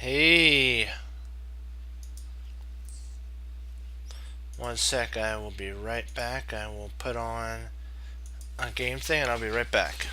Hey, one sec, I will be right back. I will put on a game thing and I'll be right back.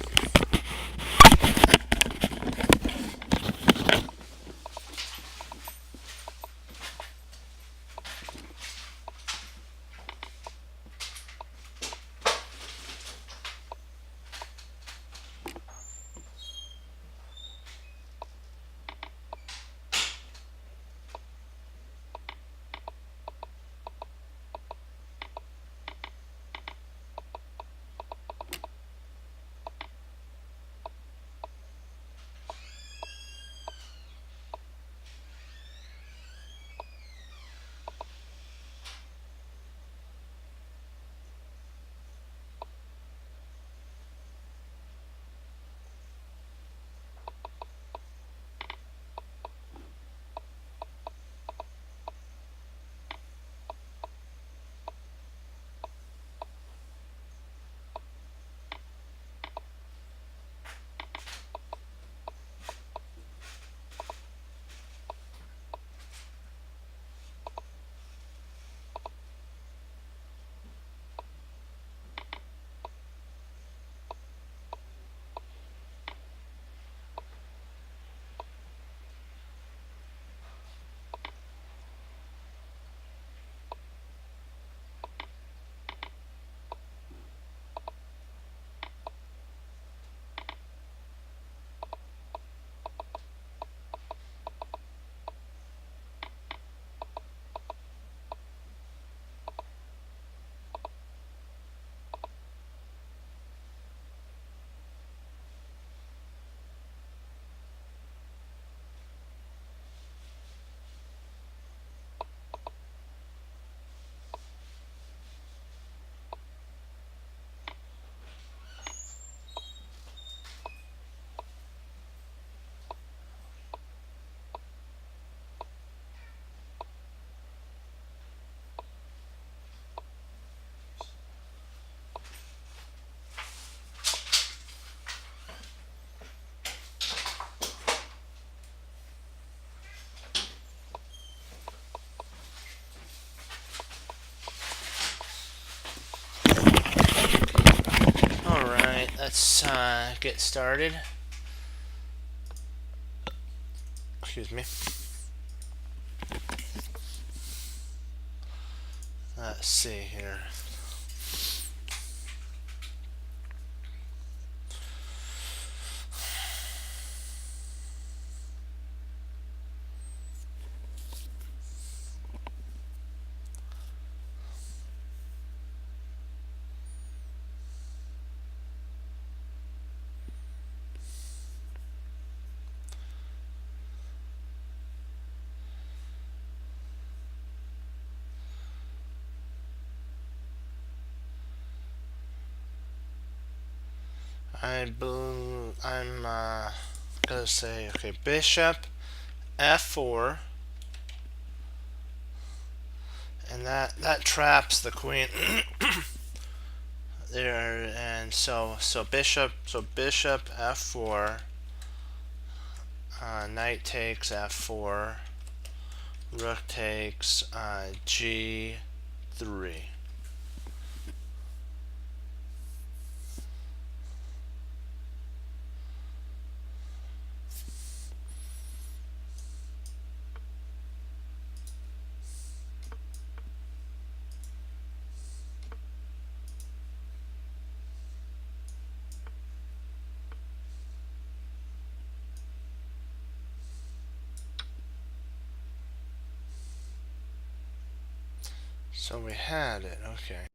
Alright, let's get started. Excuse me. Let's see here. I'm gonna say, okay, bishop f4, and that traps the queen there, and so bishop f4, knight takes f4, rook takes g3. So we had it, okay.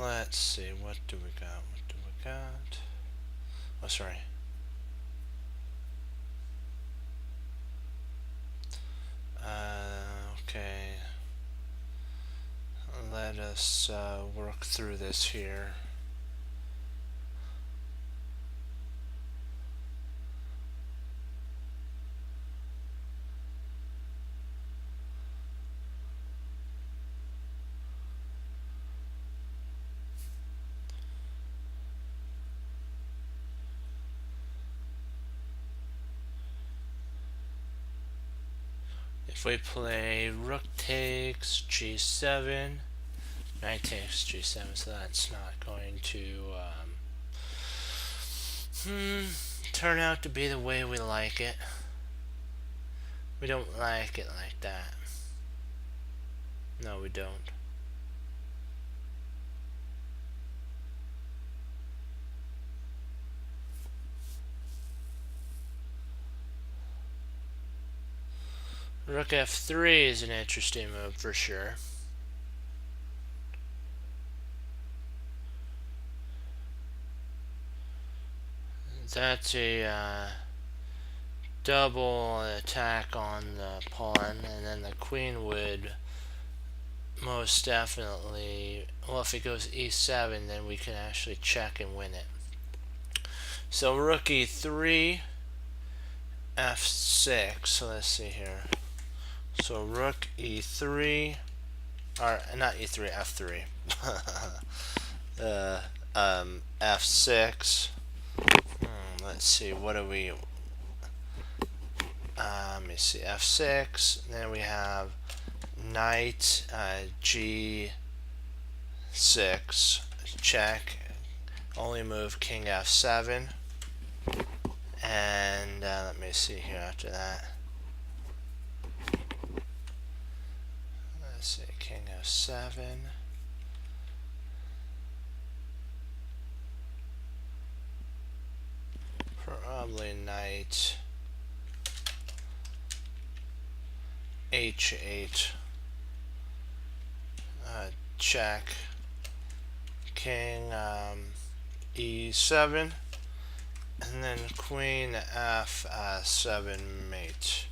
Let's see, what do we got? What do we got? Oh, sorry. Okay. Let us work through this here. If we play rook takes g7, knight takes g7, so that's not going to turn out to be the way we like it. We don't like it like that. No, we don't. Rook f3 is an interesting move for sure. That's a double attack on the pawn, and then the queen would most definitely, well, if it goes e7, then we can actually check and win it. So rook e3, f6, so let's see here. So rook e3, or not e3, f3. F6. Let's see, what do we... let me see, f6. Then we have knight g6, check. Only move king f7. And let me see here after that. Let's see, king f7. Probably knight h8, check, king e7, and then queen f7 mate.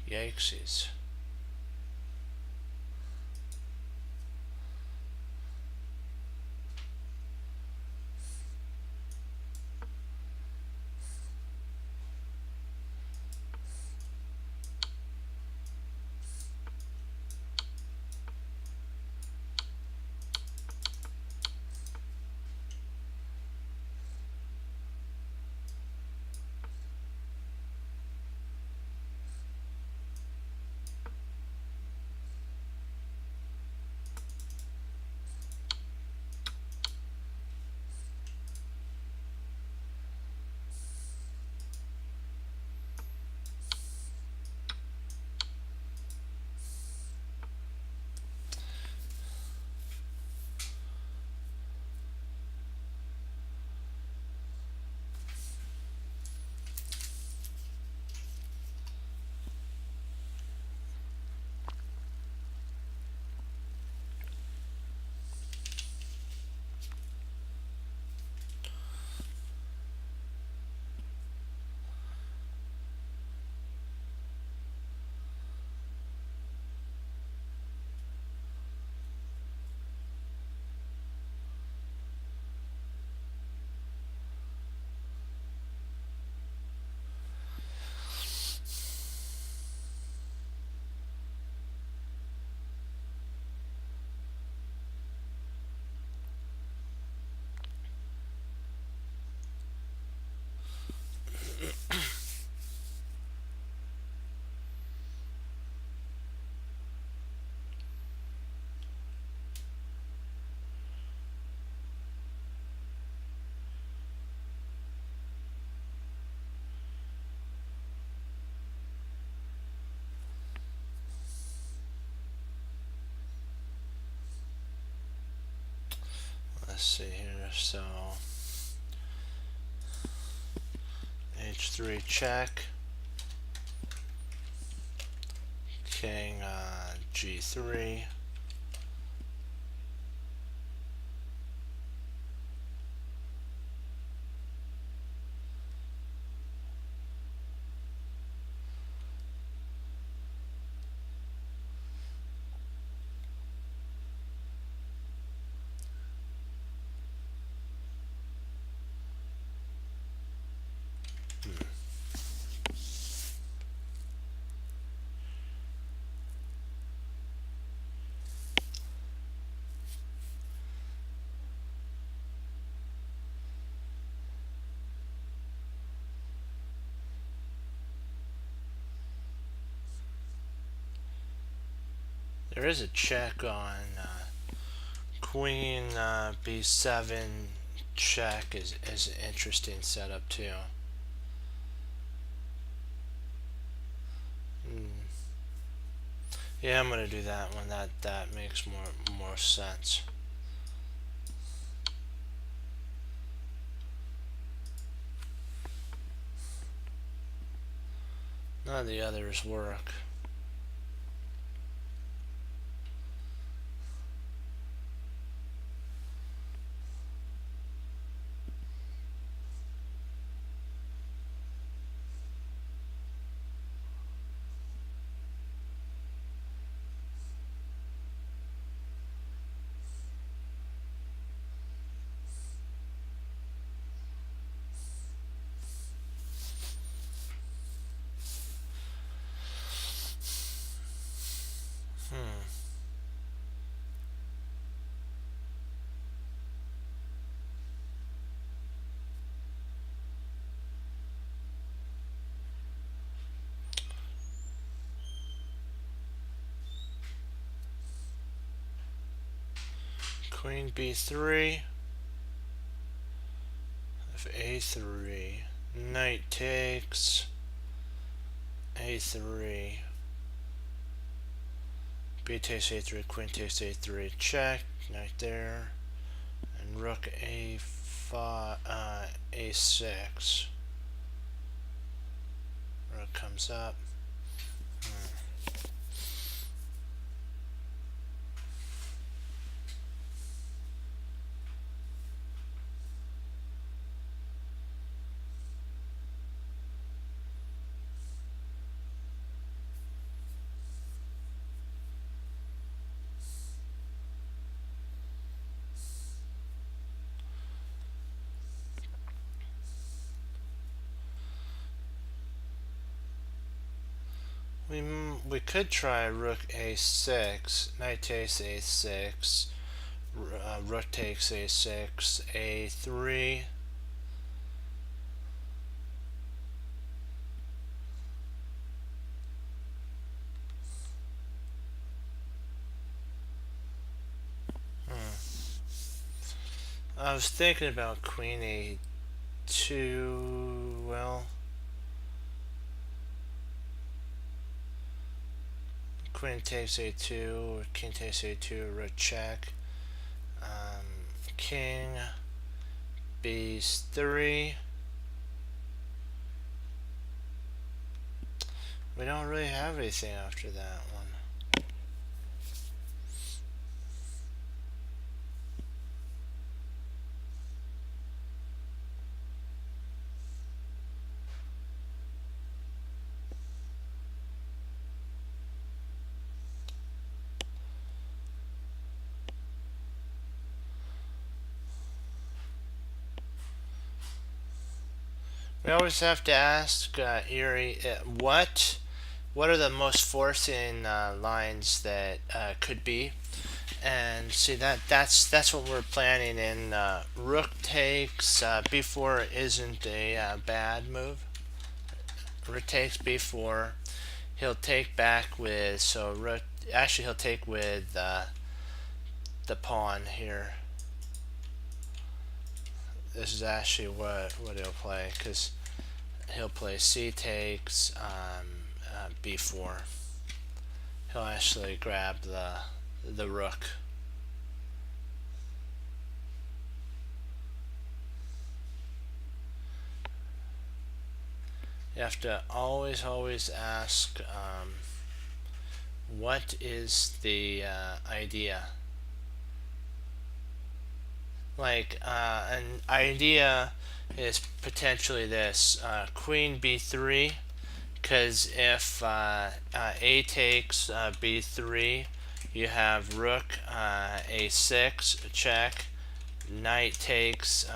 Yikesies. So h3 check, king g3. There is a check on queen b7 check is an interesting setup too. Yeah, I'm gonna do that one. That makes more sense. None of the others work. Queen b3, if a3, knight takes, a3, b takes a3, queen takes a3, check, knight there, and rook a5, a6. Rook comes up. We could try rook a6, knight takes a6, rook takes a6, a3. I was thinking about queen a2, well, queen takes a2, or king takes a2, rook check, king b3. We don't really have anything after that one. We always have to ask Erie, what are the most forcing lines that could be, and see that's what we're planning in. Rook takes b4 isn't a bad move. Rook takes b4. He'll take back with, so rook, actually he'll take with the pawn here. This is actually what he'll play, because he'll play c takes b4. He'll actually grab the rook. You have to always ask, what is the idea? Like, an idea is potentially this, queen b3, because if a takes b3, you have rook a6 check, knight takes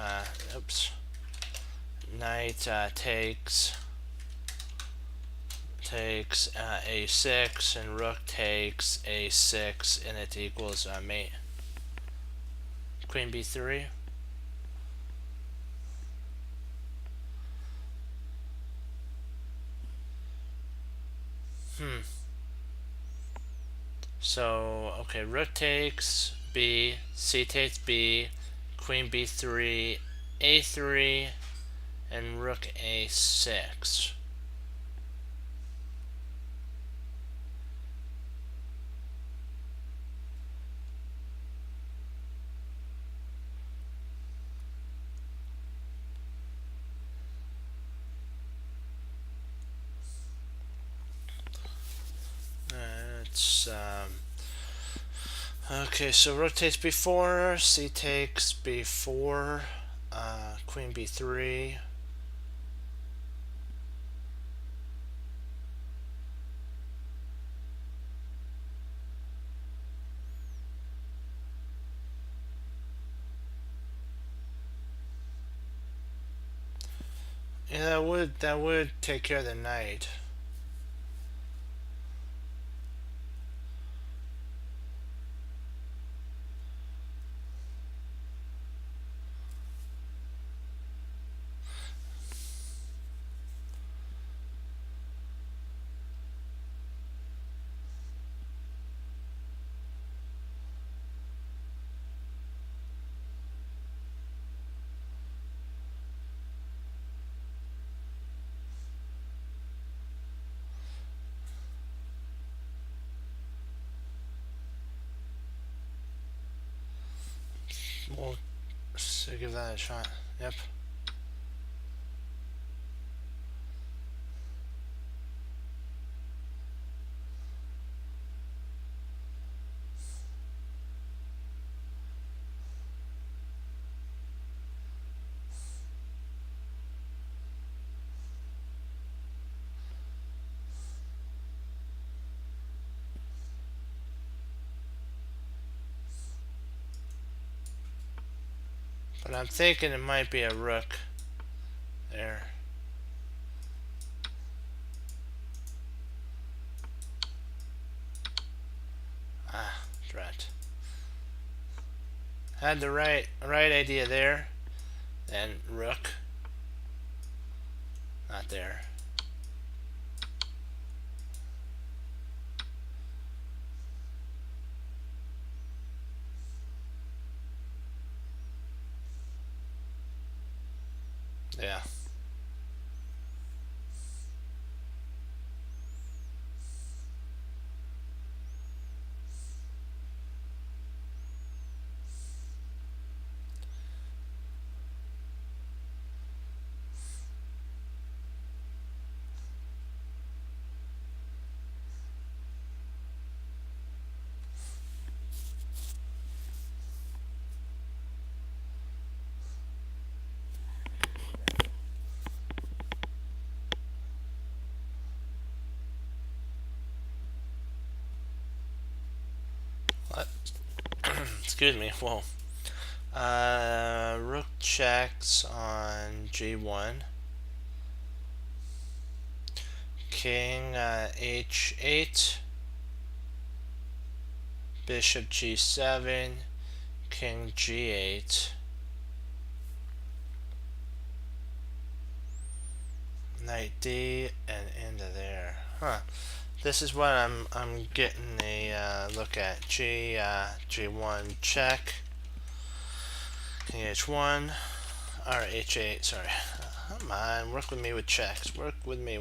knight takes a6, and rook takes a6, and it equals mate. Queen b3. So, okay, rook takes b, c takes b, queen b3, a3, and rook a6. It's okay, so rook takes b4, c takes b4, queen b3. Yeah, that would take care of the knight. We'll give that a shot. Yep. But I'm thinking it might be a rook there. Ah, drat. Had the right idea there. Then rook. Not there. Yeah. What? Excuse me. Whoa. Rook checks on g1. King h8. Bishop g7. King g8. Knight d and into there. Huh. This is what I'm getting a look at. G1 check. King h1 or h8. Sorry. Come on, work with me with checks. Work with me.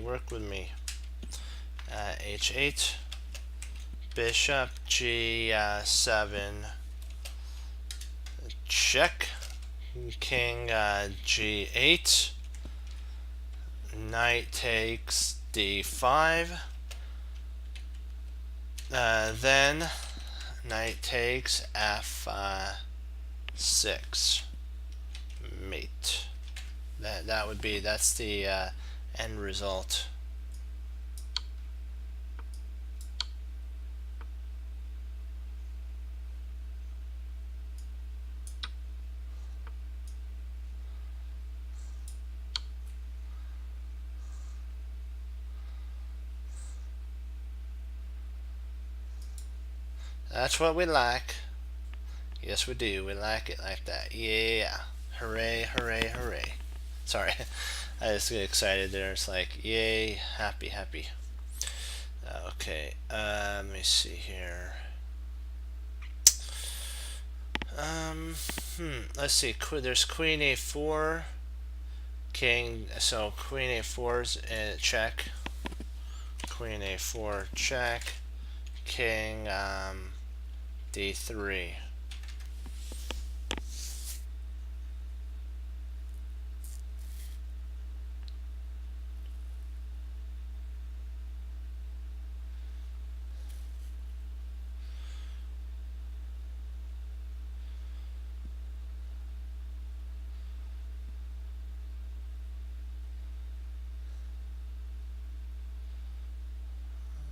H8. Bishop g7. Check. King g8. knight takes d5. Then knight takes f6. Mate. That's the end result. That's what we like. Yes, we do. We like it like that. Yeah. Hooray, hooray, hooray. Sorry. I just get excited there. It's like, yay, happy, happy. Okay. Let me see here. Let's see. There's Queen A4. King. So Queen A4's check. Queen A4 check. King D3.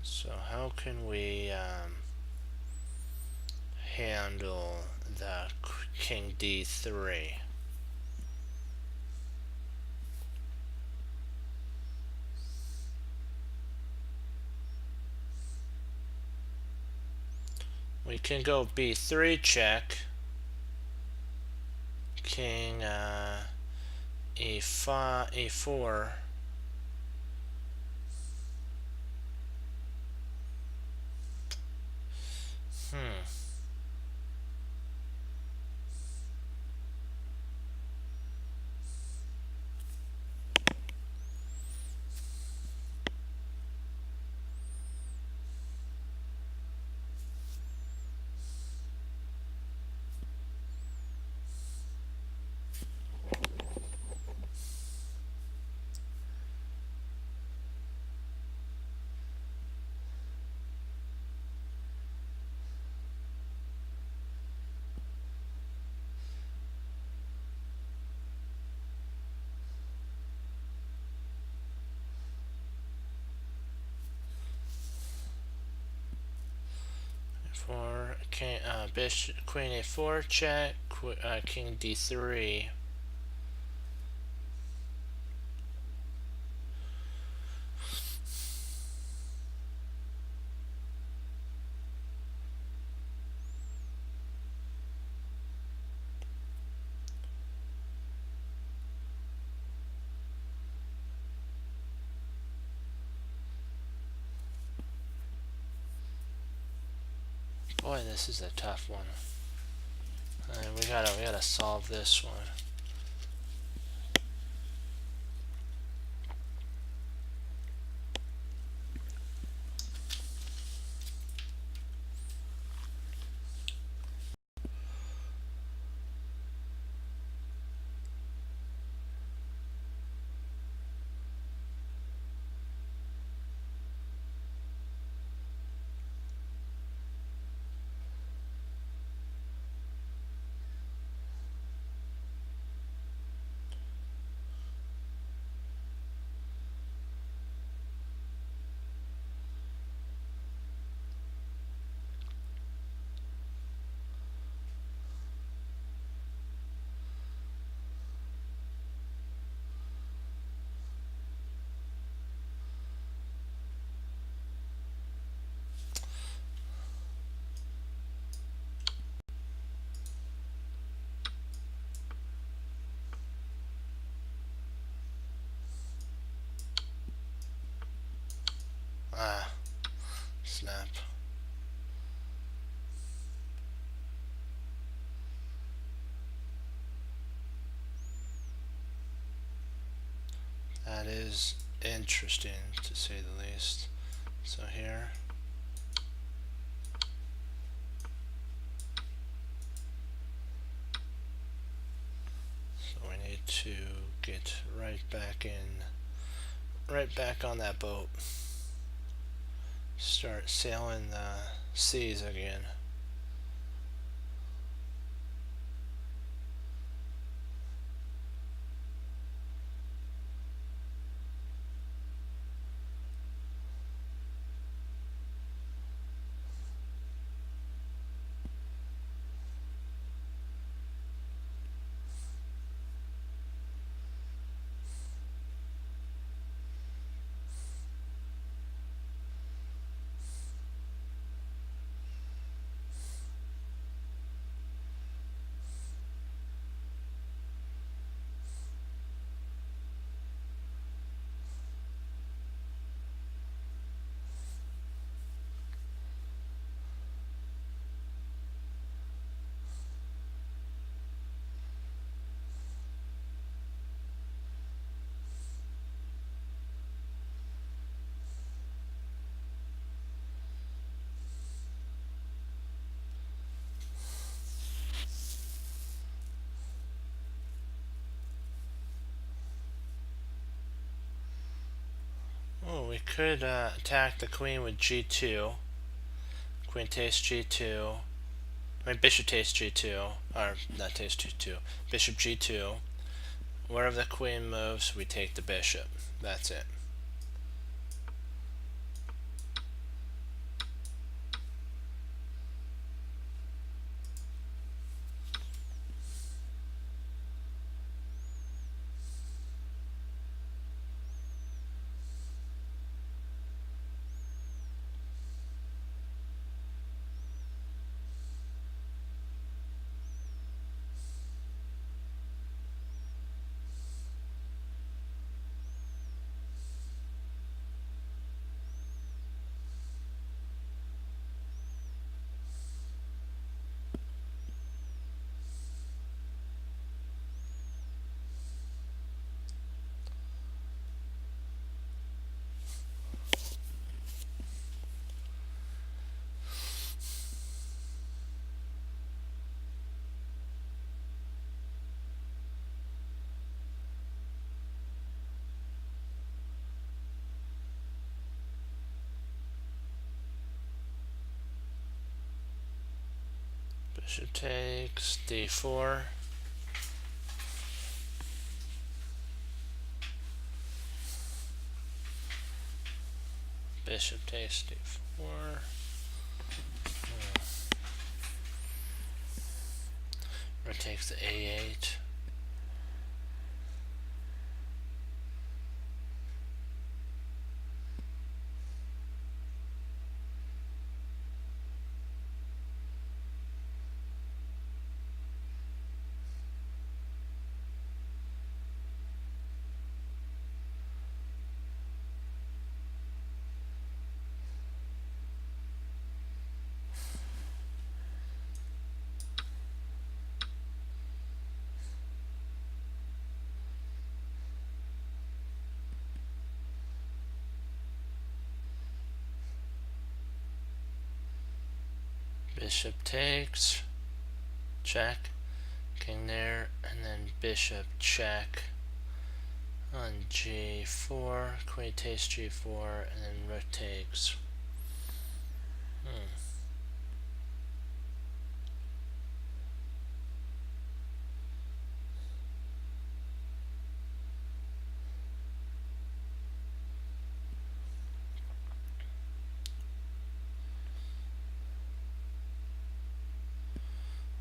So how can we handle the King D3? We can go B3 check. King E5, E4. For King, Bishop, Queen A4 check, King D3. Boy, this is a tough one. We gotta solve this one. Snap. That is interesting, to say the least. So here. So we need to get right back in right back on that boat. Start sailing the seas again. Oh, we could attack the queen with g2. Queen takes g2. I mean, bishop takes g2. Or, not takes g2. Bishop g2. Wherever the queen moves, we take the bishop. That's it. Bishop takes d4. Bishop takes d4. Rook takes the a8. Bishop takes, check, king there, and then bishop check on g4, queen takes g4, and then rook takes.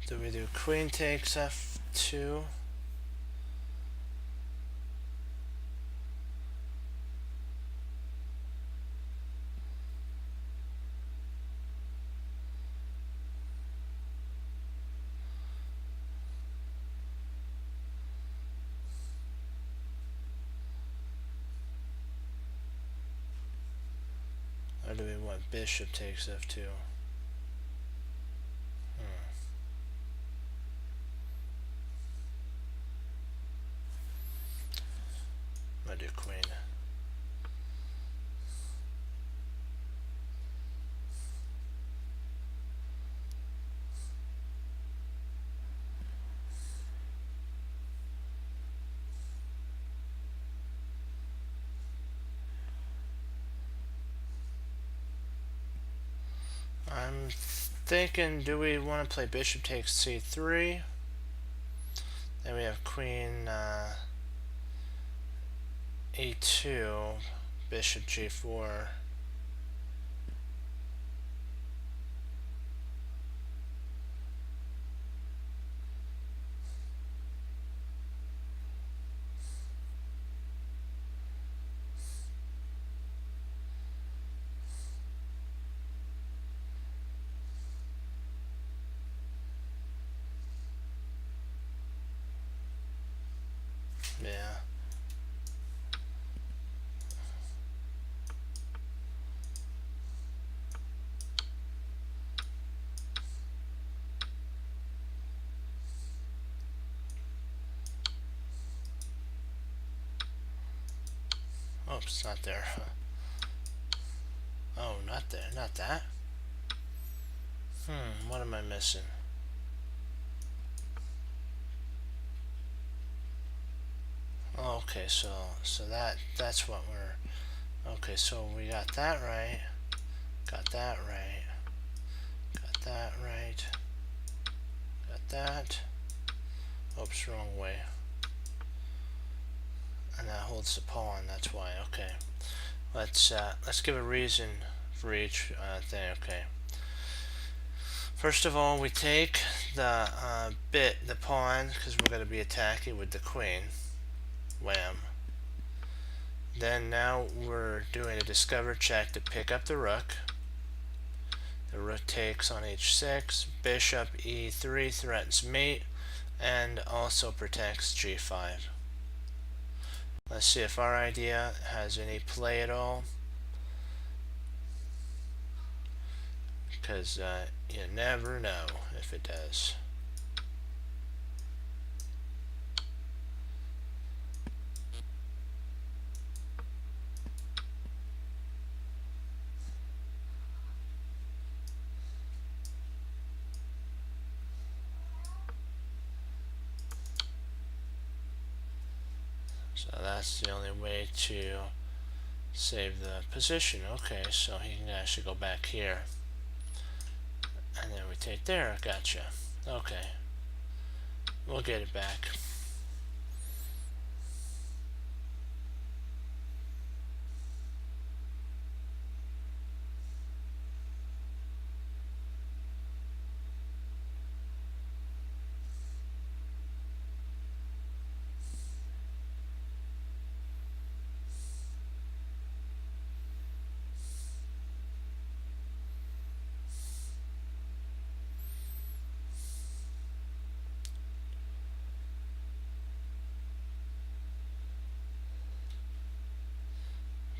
Do we do queen takes f2? Or do we want bishop takes f2? I'm gonna do queen. thinking, do we want to play bishop takes c3? Then we have queen e2, bishop g4. Yeah. Oops, not there. Oh, not there, not that. What am I missing? Okay, so that's what we're. Okay, so we got that right. Got that right. Got that right. Got that. Oops, wrong way. And that holds the pawn. That's why. Okay. Let's give a reason for each thing. Okay. First of all, we take the the pawn, because we're going to be attacking with the queen. Wham. Then now we're doing a discover check to pick up the rook. The rook takes on h6. Bishop e3 threatens mate and also protects g5. Let's see if our idea has any play at all, because you never know if it does. So that's the only way to save the position. Okay, so he can actually go back here. And then we take there. Gotcha. Okay. We'll get it back.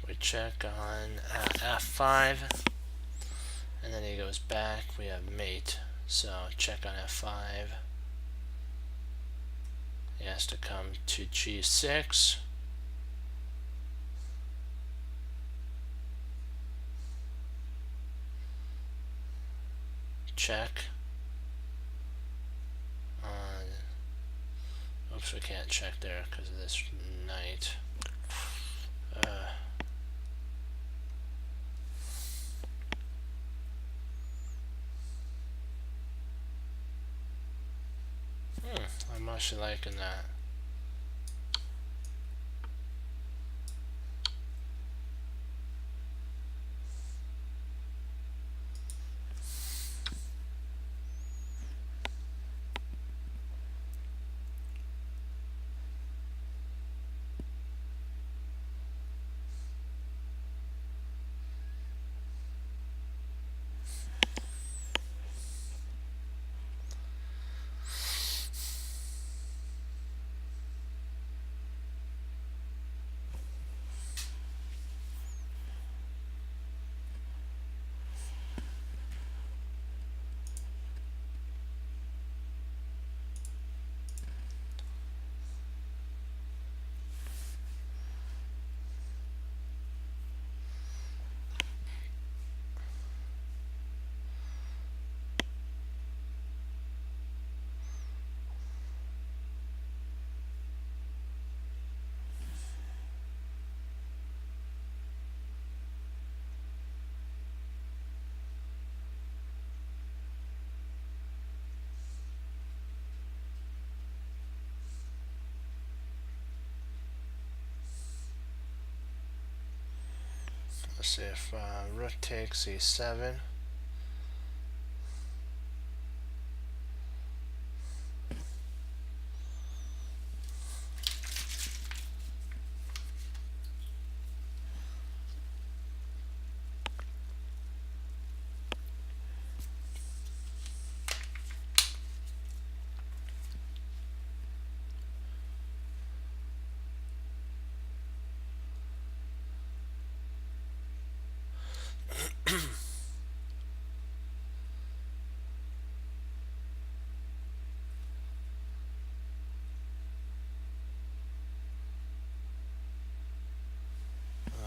We check on f5, and then he goes back. We have mate, so check on f5. He has to come to g6. Check. Oops, we can't check there because of this knight. I'm actually liking that. see if rook takes e7.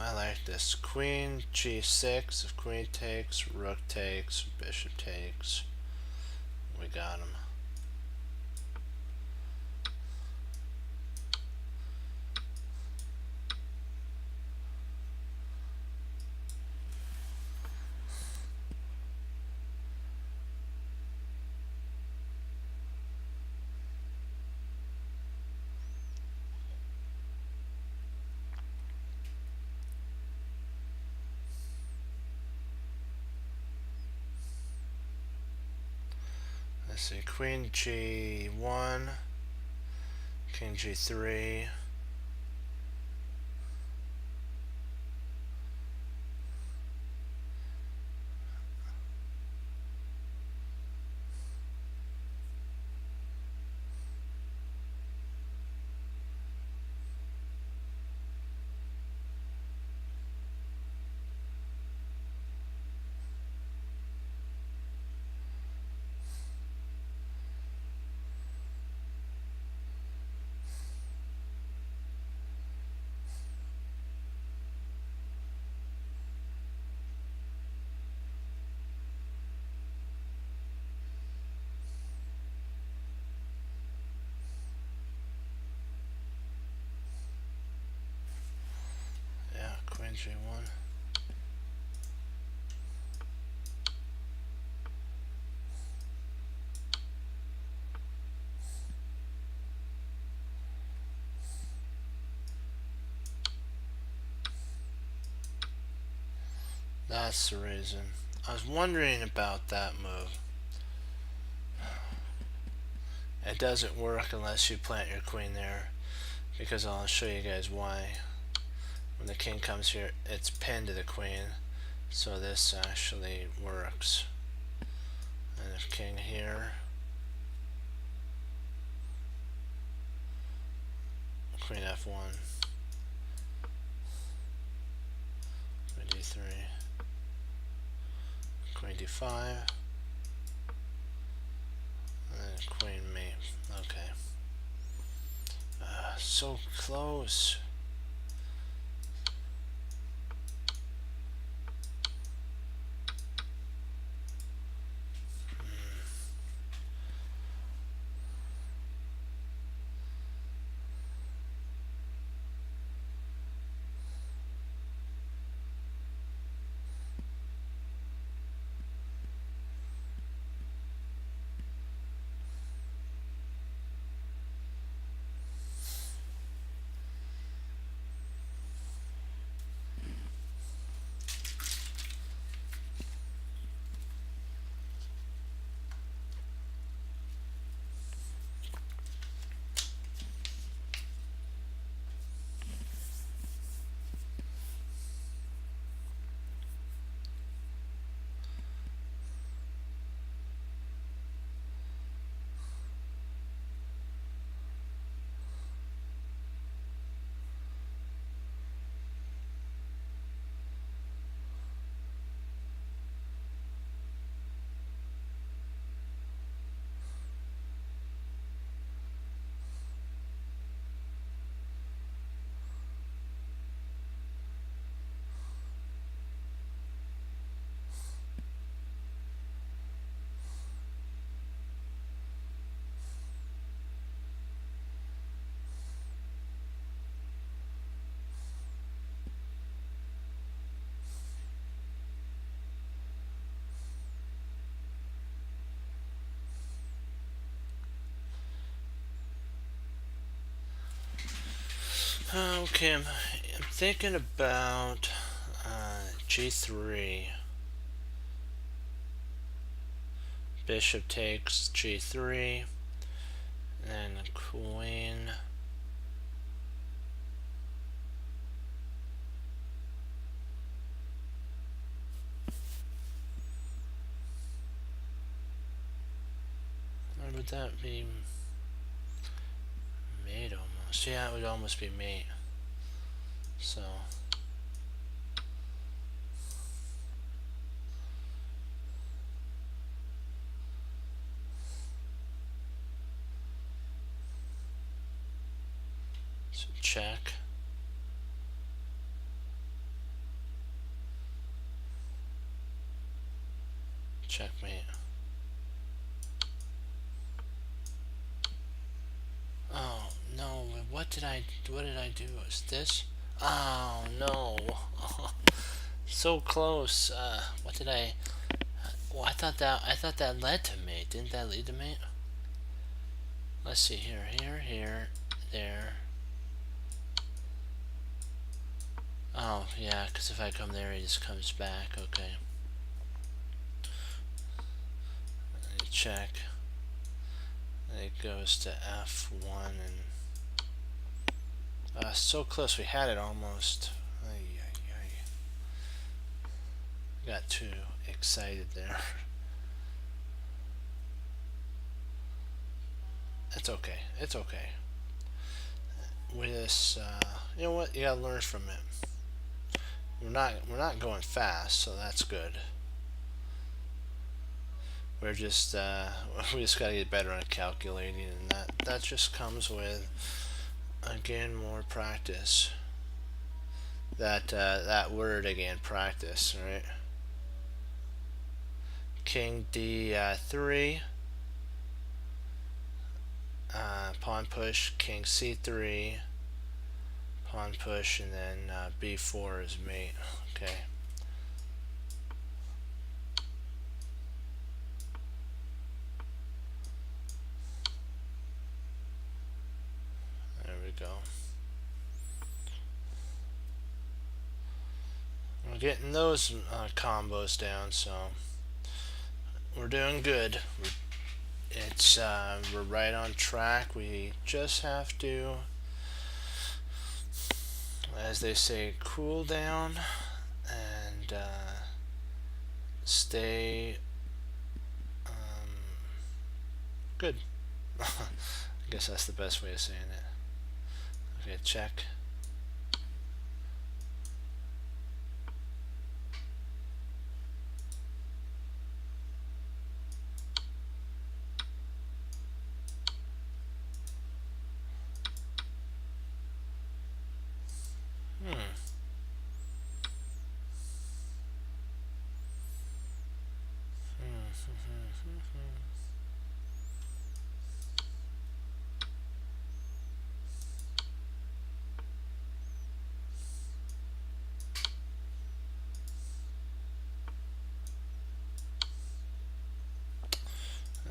I like this. Queen g6. If queen takes, rook takes, bishop takes. We got him. Let's see. Queen g1. King g3. Yeah, queen g1. That's the reason. I was wondering about that move. It doesn't work unless you plant your queen there, because I'll show you guys why. When the king comes here, it's pinned to the queen, so this actually works. And if king here, queen f1, queen d3, queen d5, and queen mate. Okay. So close. Okay, I'm thinking about G3. Bishop takes G3. And the queen. Or would that be mate almost? Yeah, it would almost be mate. So check. Checkmate. Oh no! What did I do? Is this? Oh no! So close. What did I? Well, I thought that led to mate. Didn't that lead to mate? Let's see here. Here, there. Oh yeah, because if I come there, he just comes back. Okay. Check. It goes to F1 and so close. We had it almost. Got too excited there. It's okay. It's okay. With this, you know what? You gotta learn from it. We're not going fast, so that's good. We're just we just gotta get better at calculating, and that just comes with, again, more practice. That word again, practice, right? King D3, pawn push, King C3, pawn push, and then B4 is mate. Okay. There we go. We're getting those combos down, so we're doing good. We're right on track. We just have to, as they say, cool down and stay good. I guess that's the best way of saying it. Okay, check.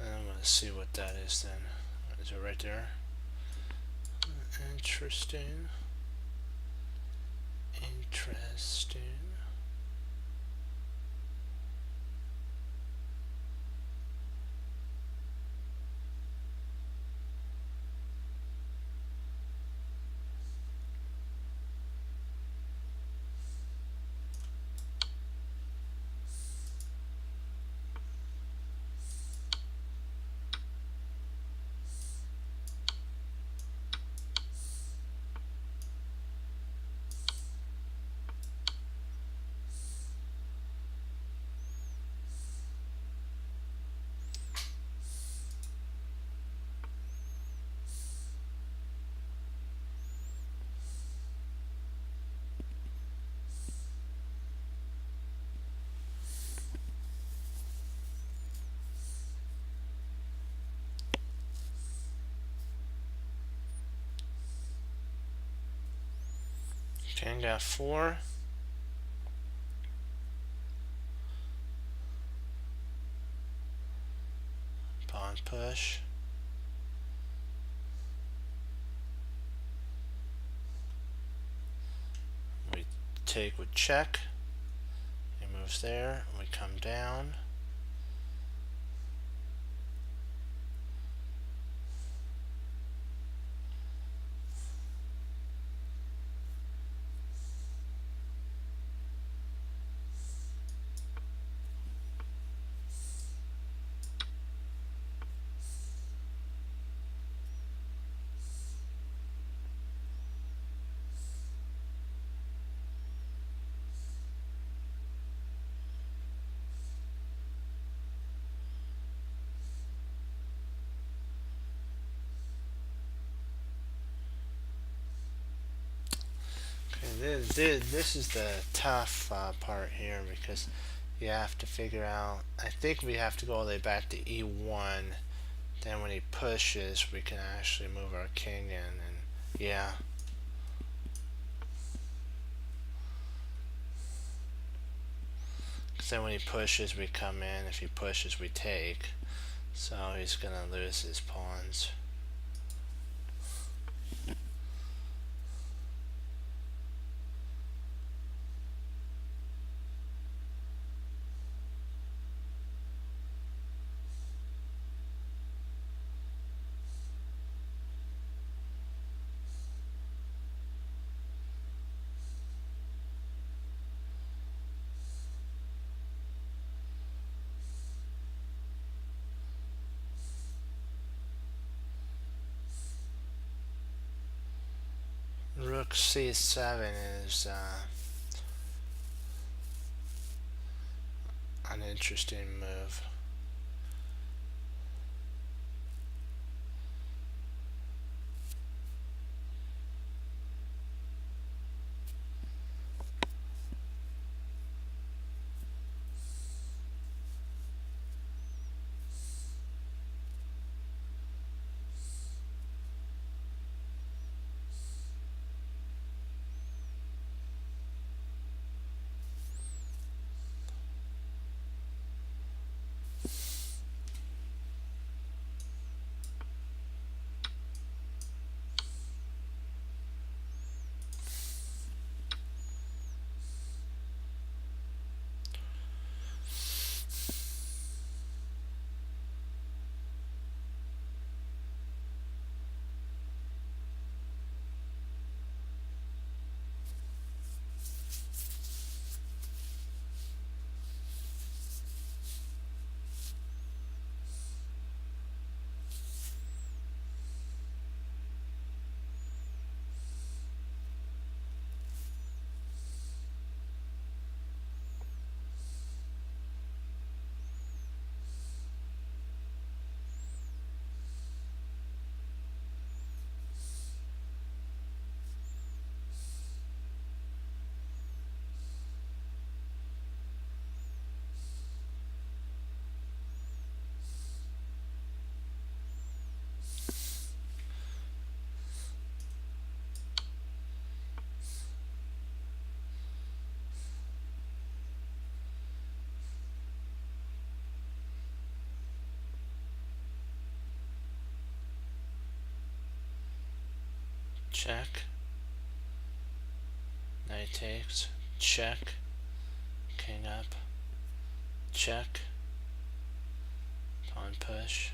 I'm gonna see what that is then. Is it right there? Interesting. Interesting. King got 4. Pawn push. We take with check. moves there. We come down. This is the tough part here, because you have to figure out, I think we have to go all the way back to E1, then when he pushes we can actually move our king in, and yeah. Because then when he pushes we come in, if he pushes we take, so he's gonna lose his pawns. Rook C7 is an interesting move. Check. Knight takes. Check. King up. Check. Pawn push.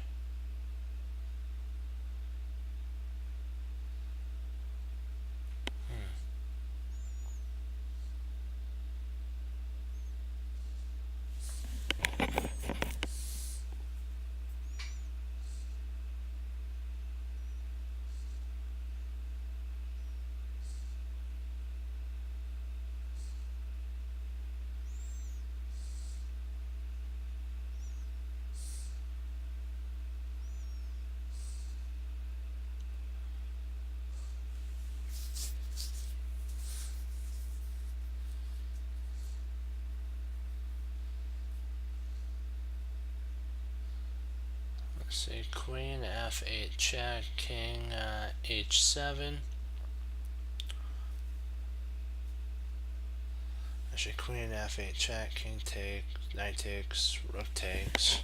Let's see, queen f8 check, king h7. Actually, queen f8 check, king takes, knight takes, rook takes.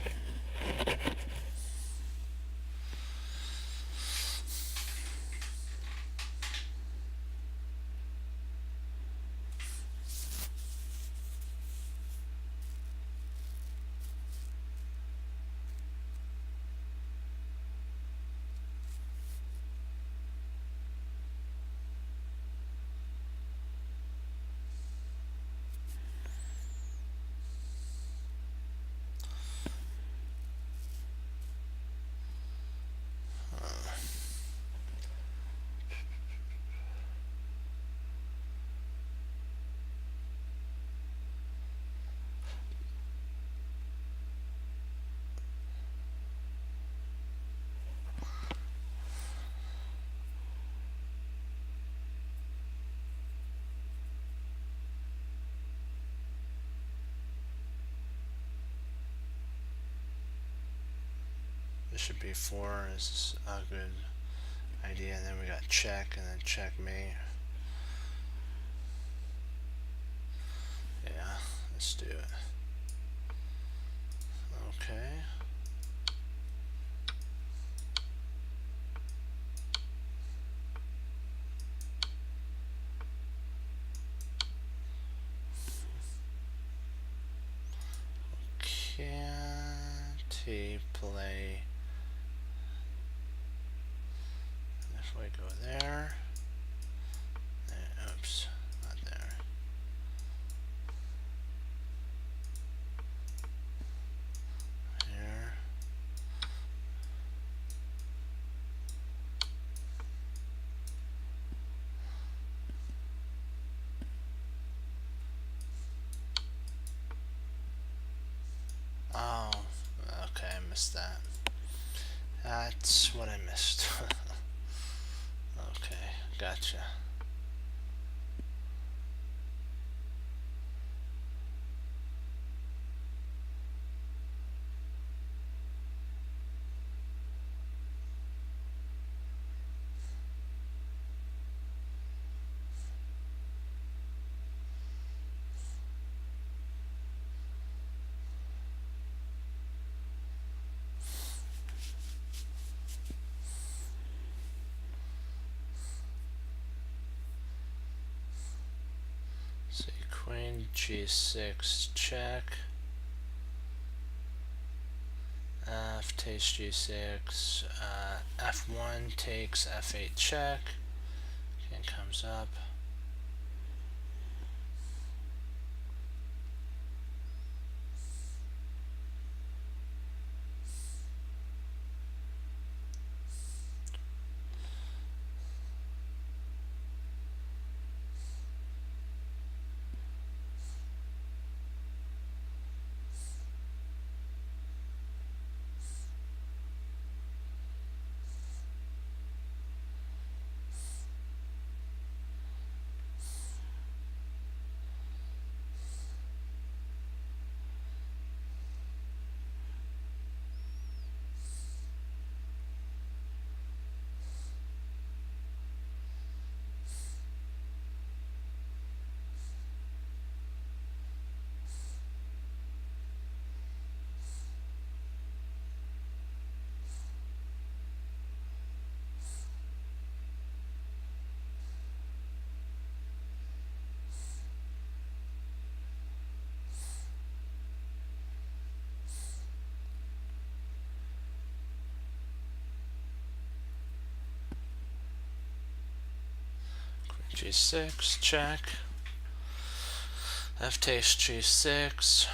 Bishop b4 is a good idea, and then we got check and then checkmate. Yeah, let's do it. Okay. Can't he play? If we go there, oops, not there. Here. Oh, okay, I missed that. That's what I missed. Okay, gotcha. See, queen g6 check. F takes g6. F1 takes f8 check. King comes up. G6 check. F takes g6.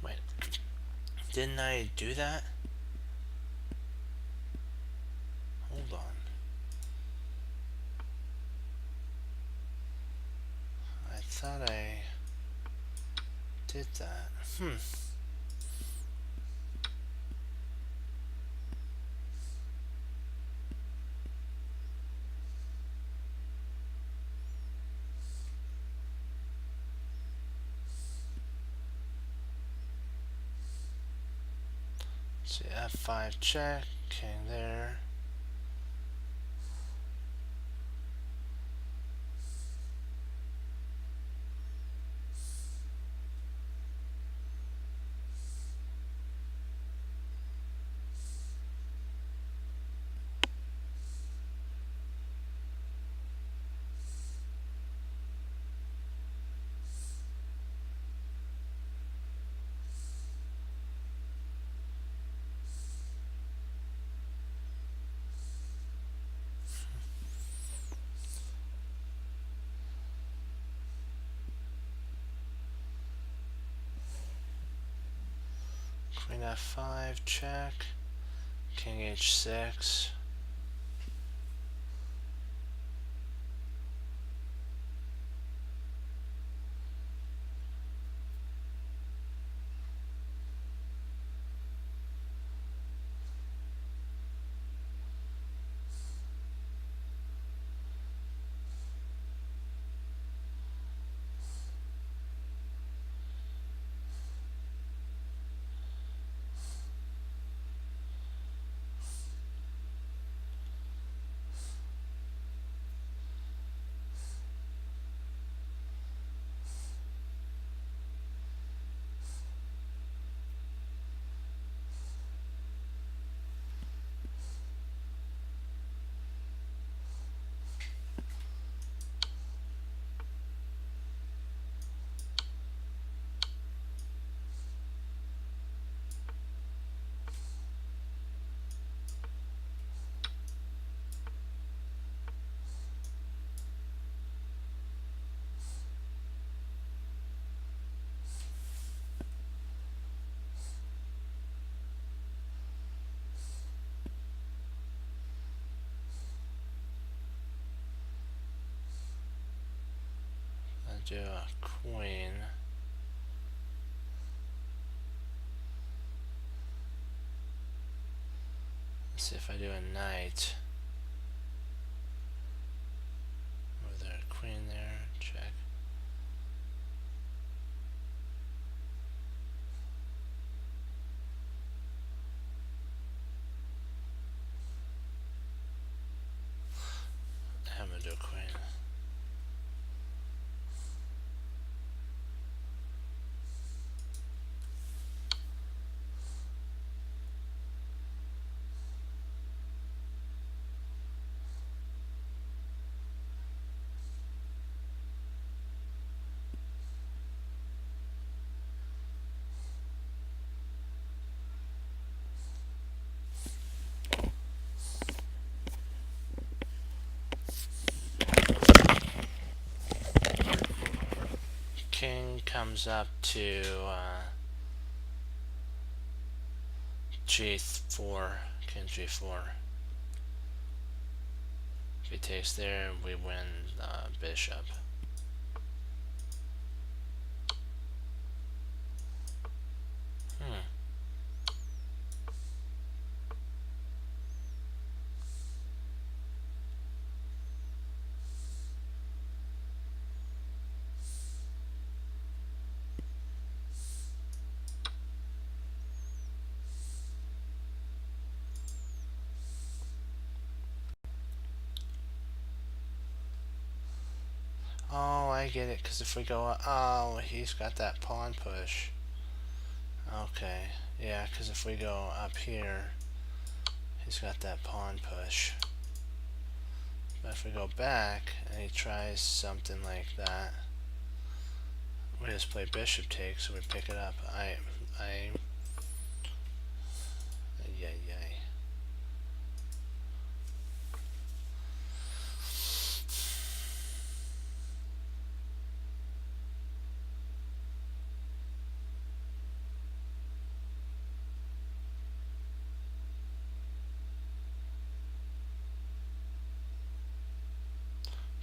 Wait, didn't I do that? Hold on. I thought I did that. See, F5 check, king there. Queen f5, check. King h6. Do a queen. Let's see if I do a knight. Move there, queen there, check. I'm gonna do a queen. King comes up to g4, king g4. If he takes there, we win bishop. Oh, I get it, because if we go, oh, he's got that pawn push. Okay, yeah, because if we go up here, he's got that pawn push. But if we go back, and he tries something like that, we just play bishop takes, so we pick it up. Yay.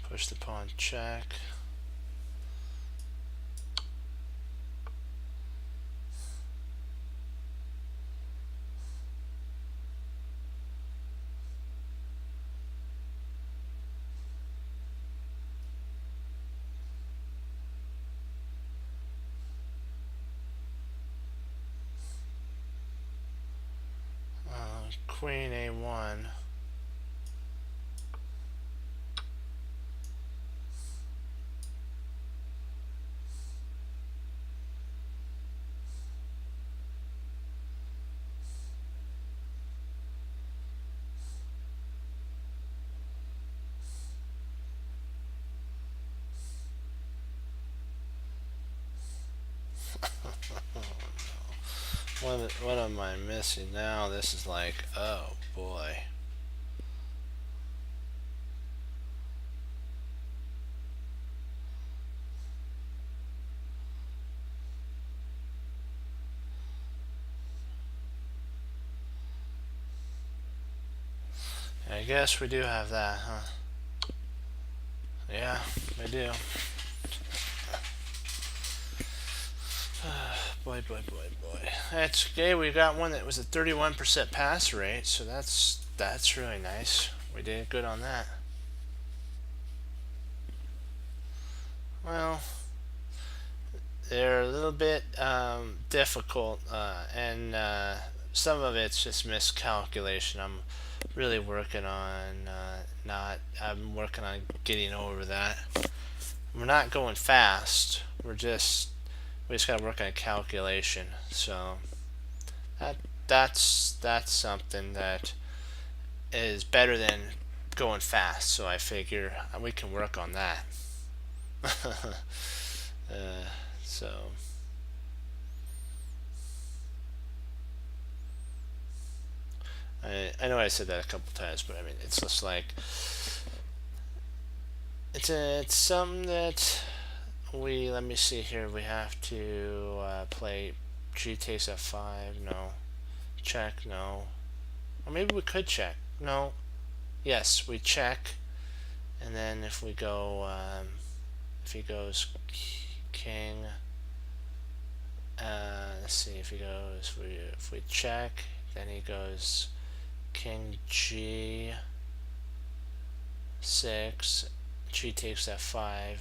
Push the pawn, check. Queen a1. What am I missing now? This is like, oh boy. I guess we do have that, huh? Yeah, we do. Boy, boy, boy, boy. That's okay. We got one that was a 31% pass rate, so that's really nice. We did good on that. Well, they're a little bit difficult, and some of it's just miscalculation. I'm really working on I'm working on getting over that. We're not going fast. We just gotta work on calculation. So that that's something that is better than going fast. So I figure we can work on that. So I know I said that a couple times, but I mean it's just like it's something that let me see here. We have to play G takes F5. No, check. No, or maybe we could check. No, yes, we check, and then if we go if he goes king. Let's see if he goes. If we check, then he goes king G6. G takes F5.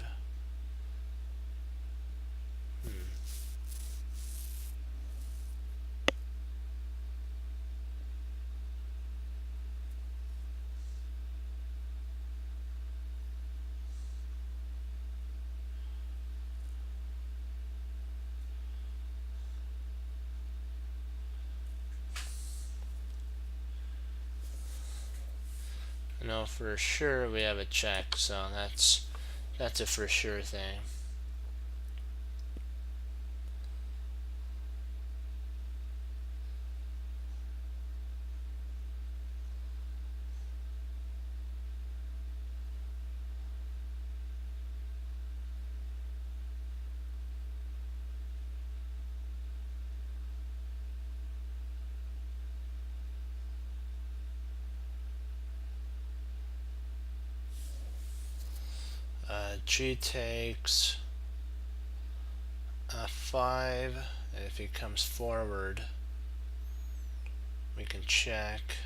No, for sure we have a check, so that's a for sure thing. G takes F5, and if he comes forward, we can check.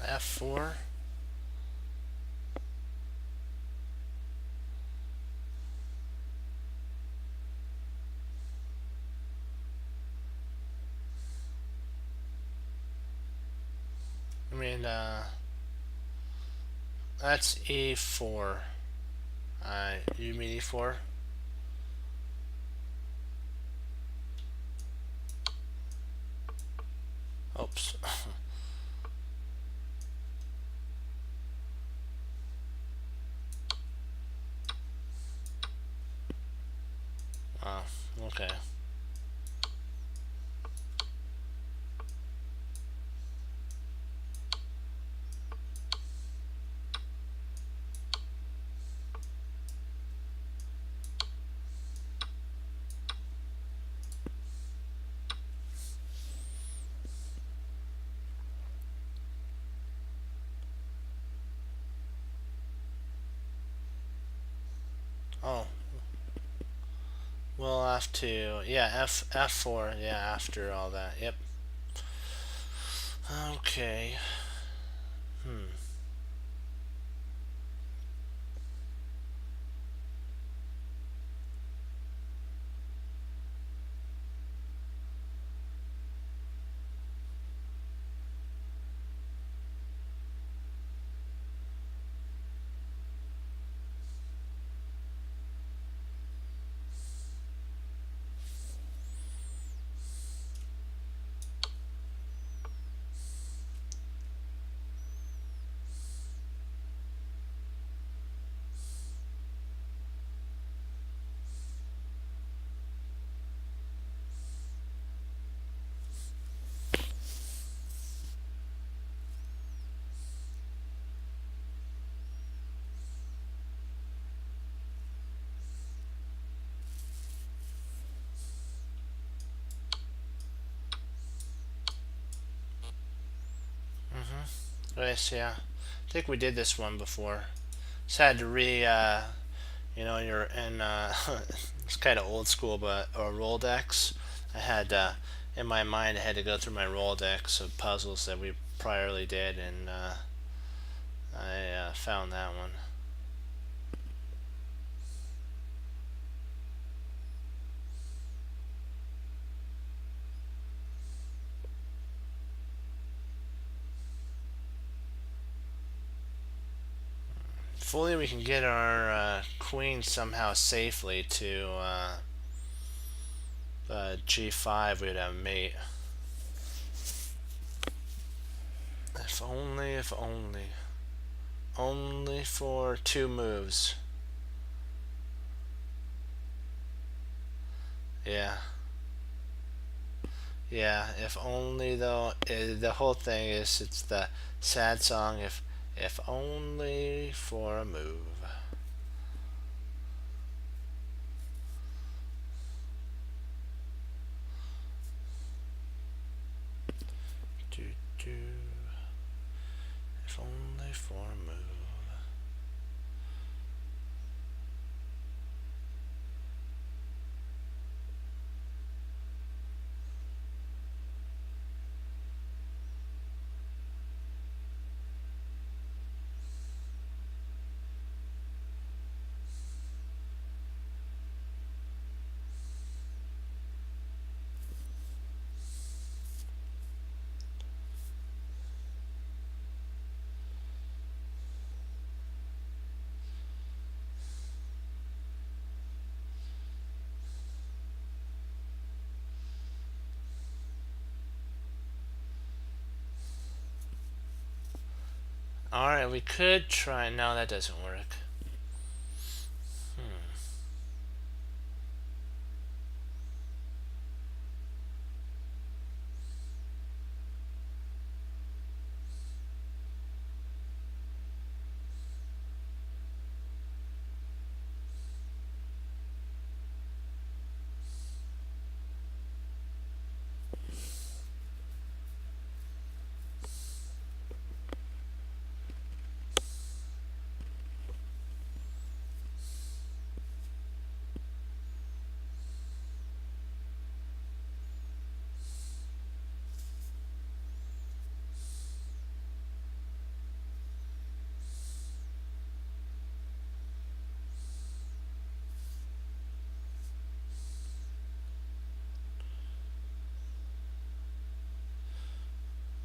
F4. I mean, that's E4. You mean E4? Oops. Okay. Oh, we'll have to, yeah, F4, yeah, after all that. Yep. Okay. Hmm. Nice, yeah. I think we did this one before. Just had to you're in, it's kind of old school, but a Rolodex. I had, in my mind, I had to go through my Rolodex of puzzles that we priorly did, and I found that one. Hopefully we can get our queen somehow safely to g5. We'd have mate. If only, if only. Only for 2 moves. Yeah. Yeah, if only though. The whole thing is, it's the sad song, if only for a move. Do, do. If only for a move. Alright, we could try. No, that doesn't work.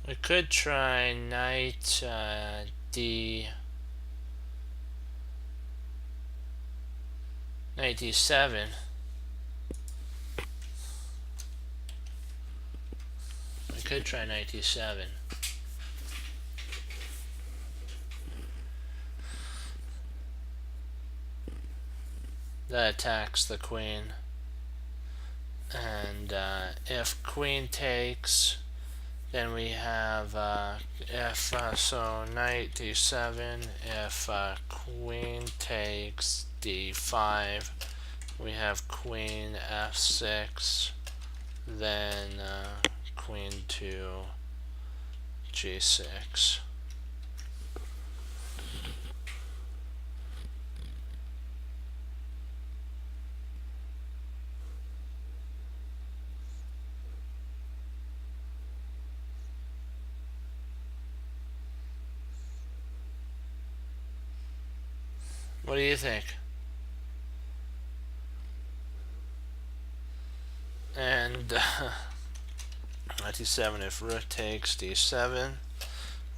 We could try knight d. Knight d7. We could try knight d7. That attacks the queen. And if queen takes, then we have so knight d7. If queen takes d5, we have queen f6. Then queen to g6. What do you think? And knight d7, if rook takes d7,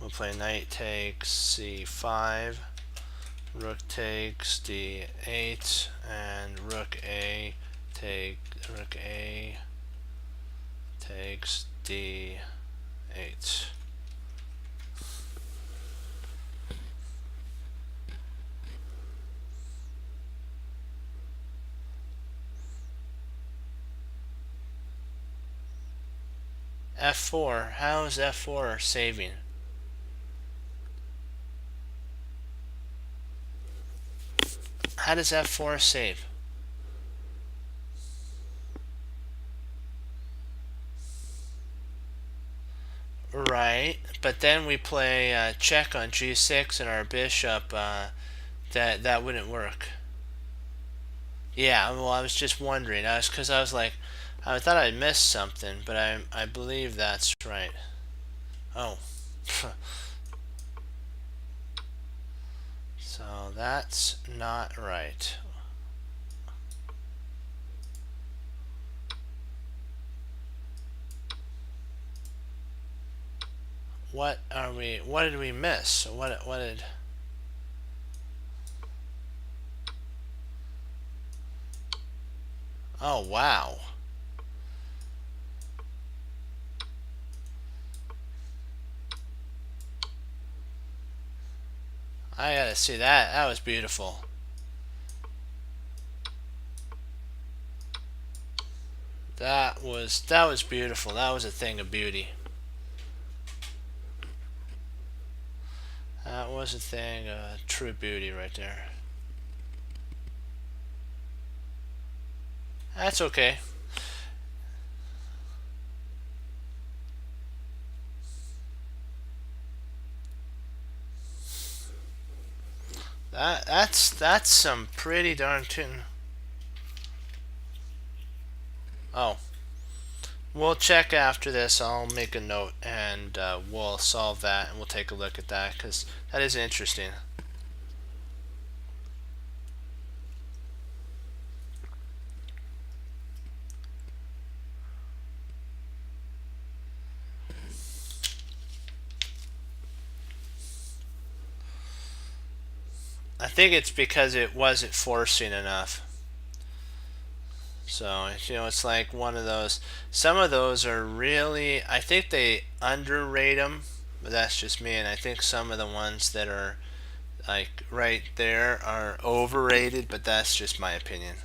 we'll play knight takes c5, rook takes d8, and rook a takes d8. f4. How is f4 saving? How does f4 save? Right, but then we play check on g6 and our bishop. That wouldn't work. Yeah, well, I was just wondering. I was like, I thought I missed something, but I believe that's right. Oh. So that's not right. What did we miss? What did... Oh, wow. I gotta see that. That was beautiful. That was beautiful. That was a thing of beauty. That was a thing of true beauty right there. That's okay. That's some pretty darn tune. Oh, we'll check after this. I'll make a note and we'll solve that and we'll take a look at that because that is interesting. I think it's because it wasn't forcing enough. So, it's like one of those. Some of those are really, I think they underrate them, but that's just me. And I think some of the ones that are like right there are overrated, but that's just my opinion.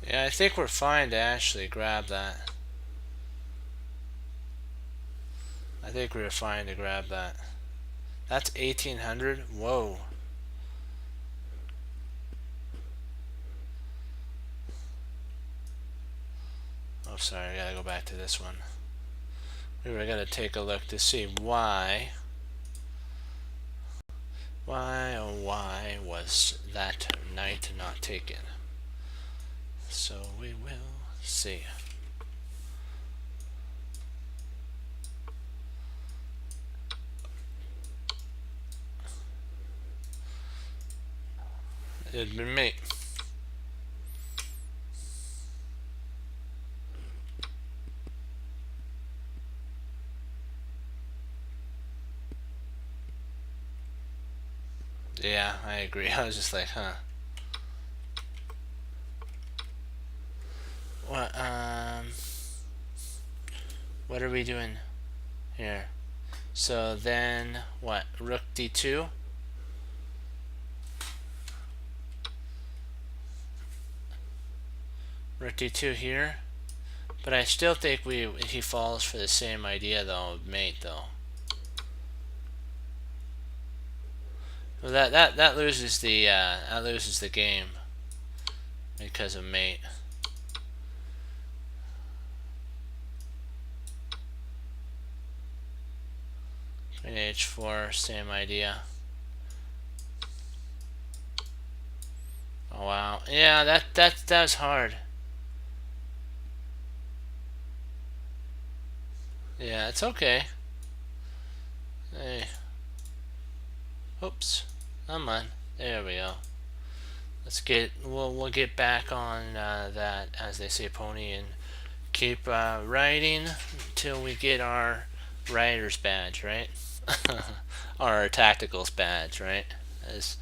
Yeah, I think we're fine to actually grab that. I think we were fine to grab that. That's 1800. Whoa. Oh, sorry. I gotta go back to this one. we were going to take a look to see why was that knight not taken. So we will see. It'd been mate. Yeah, I agree. I was just like, huh. What are we doing here? So then, what? Rook d2? Rook d2 here? But I still think he falls for the same idea though, of mate though. Well, that loses the game because of mate. Queen h4, same idea. Oh wow, yeah, that was hard. Yeah, it's okay. Hey, oops, come on. There we go. We'll get back on that, as they say, pony, and keep riding until we get our rider's badge, right? Or our tacticals badge, right? As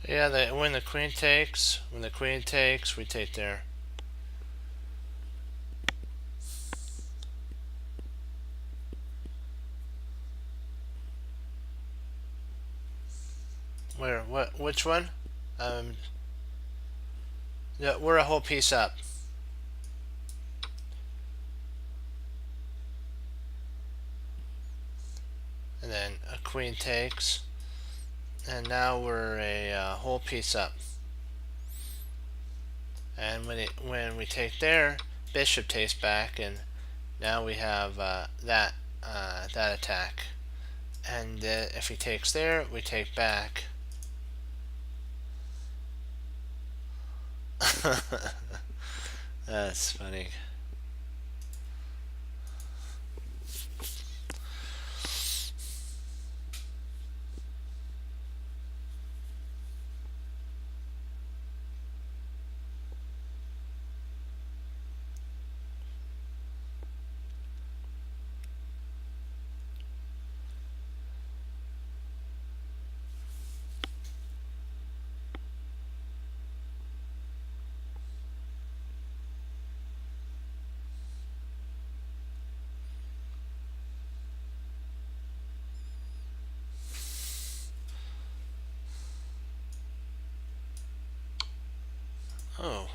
yeah, when the queen takes, we take there. Where? What? Which one? Yeah, we're a whole piece up. And then a queen takes, and now we're a whole piece up. And when we take there, bishop takes back, and now we have that attack. And if he takes there, we take back. That's funny. Oh.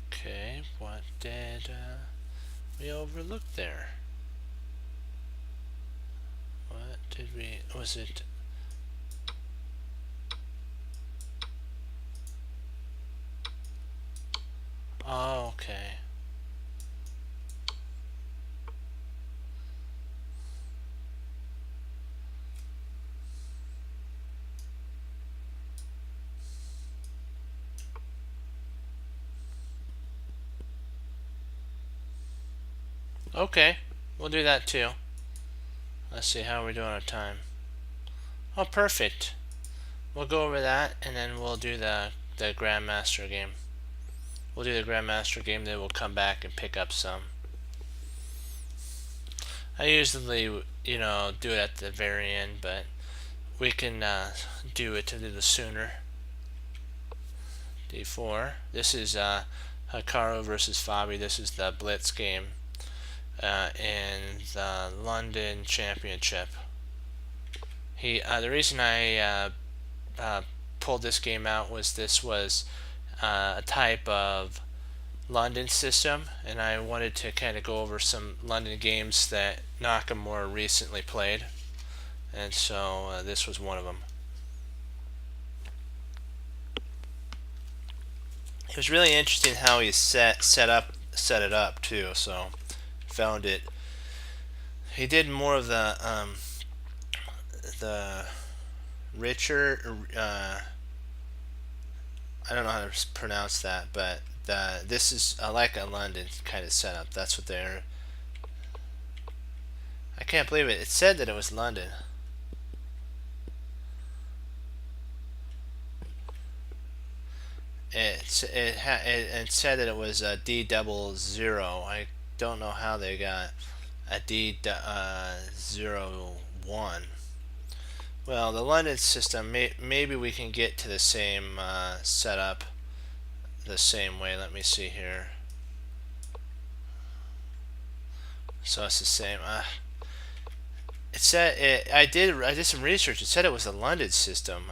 Okay, what did we overlook there? What did we... was it... Oh, okay. Okay, we'll do that too. Let's see how we're doing on time. Oh, perfect. We'll go over that, and then we'll do the Grandmaster game. We'll do the Grandmaster game, then we'll come back and pick up some. I usually, do it at the very end, but we can do it a little sooner. D4. This is Hikaru versus Fabi. This is the Blitz game in the London Championship. The reason I pulled this game out was this was a type of London system, and I wanted to kind of go over some London games that Nakamura recently played, and so this was one of them. It was really interesting how he set it up too. So found it. He did more of the richer. I don't know how to pronounce that, but this is like a London kind of setup. That's what they're. I can't believe it. It said that it was London. It said that it was a D00. I don't know how they got a D01. Well, the London system, maybe we can get to the same setup the same way. Let me see here. So it's the same. It said I did some research. It said it was a London system.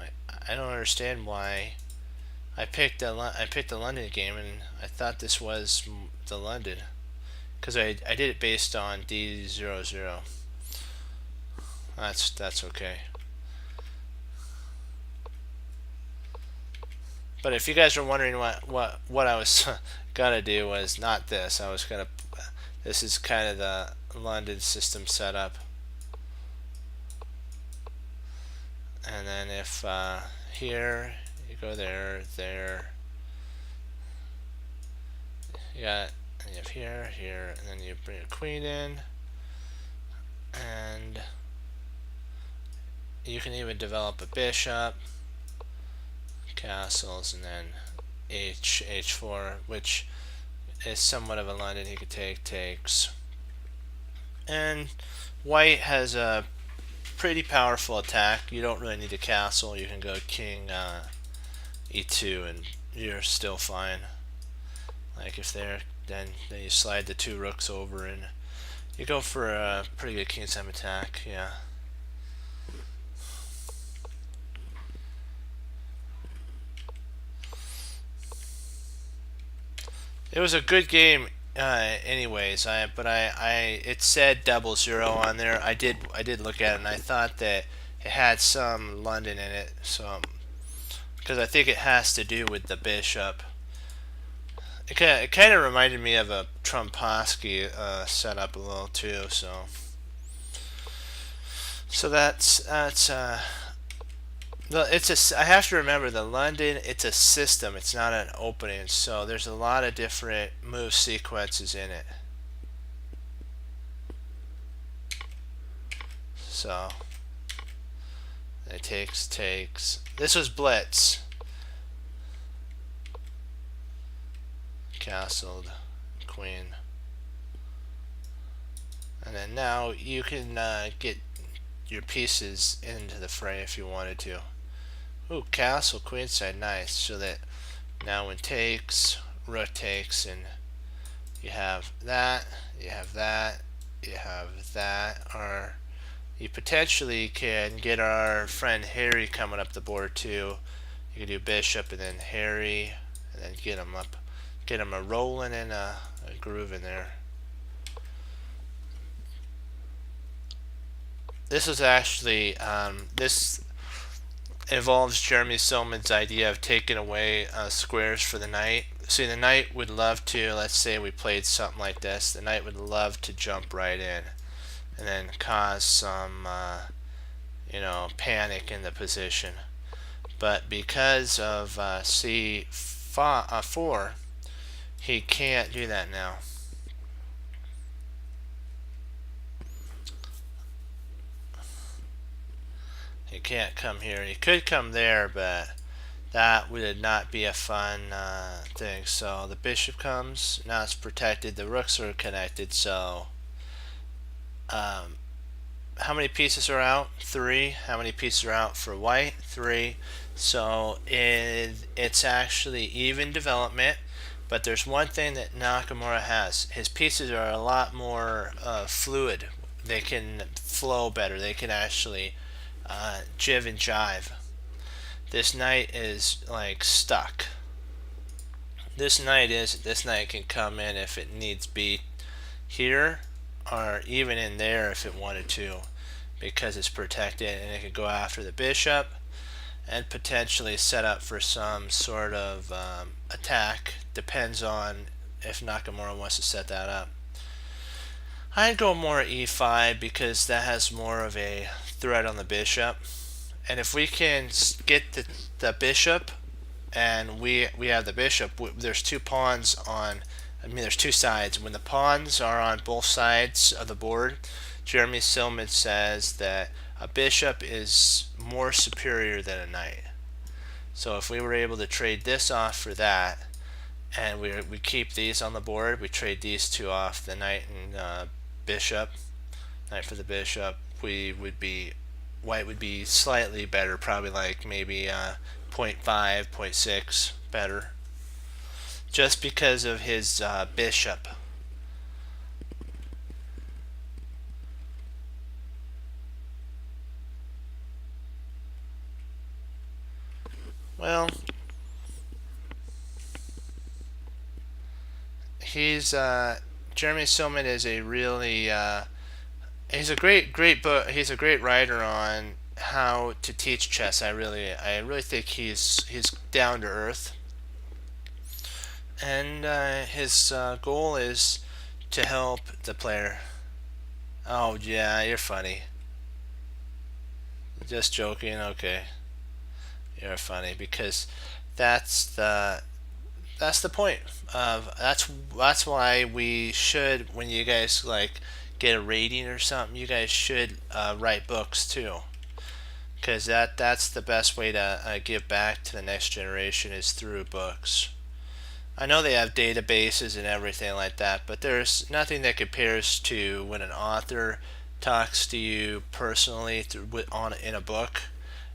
I don't understand why. I picked the London game, and I thought this was the London because I did it based on D00. That's okay. But if you guys are wondering what I was gonna do was not this. I was gonna. This is kind of the London system setup. And then if here you go there, you got, and you have here, and then you bring a queen in, and you can even develop a bishop, castles, and then h4, which is somewhat of a London. He could takes, and white has a pretty powerful attack. You don't really need a castle. You can go king e2 and you're still fine. Like if then you slide the two rooks over and you go for a pretty good kingside attack. Yeah. It was a good game anyways. It said 00 on there. I did look at it, and I thought that it had some London in it, so because I think it has to do with the bishop. It kind of reminded me of a Trumposky setup a little too. So that's I have to remember the London. It's a system. It's not an opening. So there's a lot of different move sequences in it. So it takes. This was Blitz. Castled, queen, and then now you can get your pieces into the fray if you wanted to. Ooh, castle, queenside, nice. So that now when takes, rook takes, and you have that, you have that, you have that, or you potentially can get our friend Harry coming up the board too. You can do bishop and then Harry, and then get him up. Get him a rolling and a groove in there. This is actually this involves Jeremy Silman's idea of taking away squares for the knight. See, the knight would love to. Let's say we played something like this. The knight would love to jump right in, and then cause some panic in the position. But because of C4, he can't do that now. He can't come here. He could come there, but that would not be a fun thing. So the bishop comes. Now it's protected. The rooks are connected. So how many pieces are out? 3. How many pieces are out for white? 3. So it's actually even development. But there's one thing that Nakamura has. His pieces are a lot more fluid. They can flow better. They can actually jive and jive. This knight is like stuck. This knight can come in if it needs be here or even in there if it wanted to, because it's protected, and it could go after the bishop and potentially set up for some sort of attack. Depends on if Nakamura wants to set that up. I'd go more e5 because that has more of a threat on the bishop. And if we can get the bishop, and we have the bishop, there's 2 pawns on, there's 2 sides. When the pawns are on both sides of the board, Jeremy Silman says that a bishop is more superior than a knight. So if we were able to trade this off for that, and we keep these on the board, we trade these 2 off, the knight and bishop, knight for the bishop, white would be slightly better, probably like maybe 0.5, 0.6 better, just because of his bishop. Well, he's Jeremy Silman is a really he's a great book. He's a great writer on how to teach chess. I really think he's down to earth, and his goal is to help the player. Oh yeah, you're funny. Just joking. Okay, you're funny because that's the point of that's why we should, when you guys like get a rating or something, you guys should write books too, because that's the best way to give back to the next generation is through books. I know they have databases and everything like that, but there's nothing that compares to when an author talks to you personally in a book,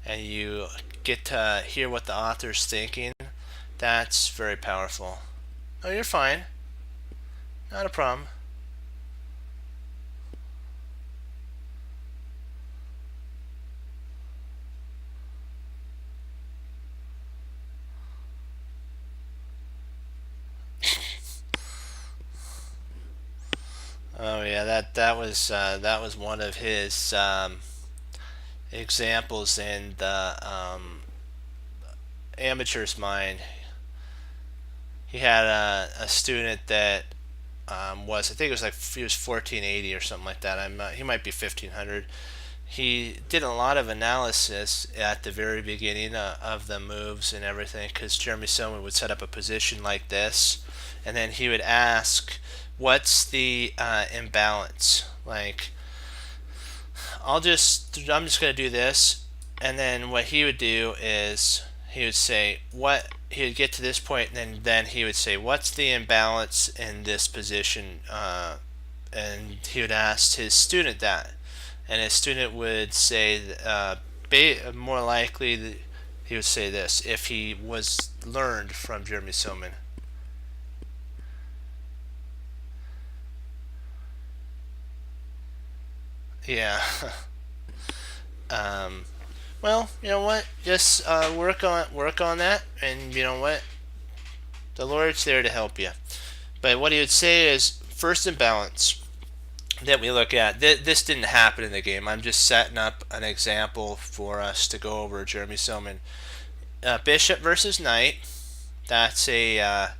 and you get to hear what the author's thinking. That's very powerful. Oh, you're fine. Not a problem. Oh yeah, that was one of his examples in the amateur's mind. He had a student that I think it was like he was 1480 or something like that. He might be 1500. He did a lot of analysis at the very beginning of the moves and everything, because Jeremy Silman would set up a position like this, and then he would ask, "What's the imbalance?" Like, I'm just gonna do this, and then what he would do is he would say what he would get to this point, and then he would say, "What's the imbalance in this position?" And he would ask his student that, and his student would say, more likely, he would say this if he was learned from Jeremy Silman. Yeah. um, well, you know what? Just work on that, and you know what? The Lord's there to help you. But what he would say is, first imbalance that we look at. This didn't happen in the game. I'm just setting up an example for us to go over Jeremy Silman. Bishop versus knight. That's a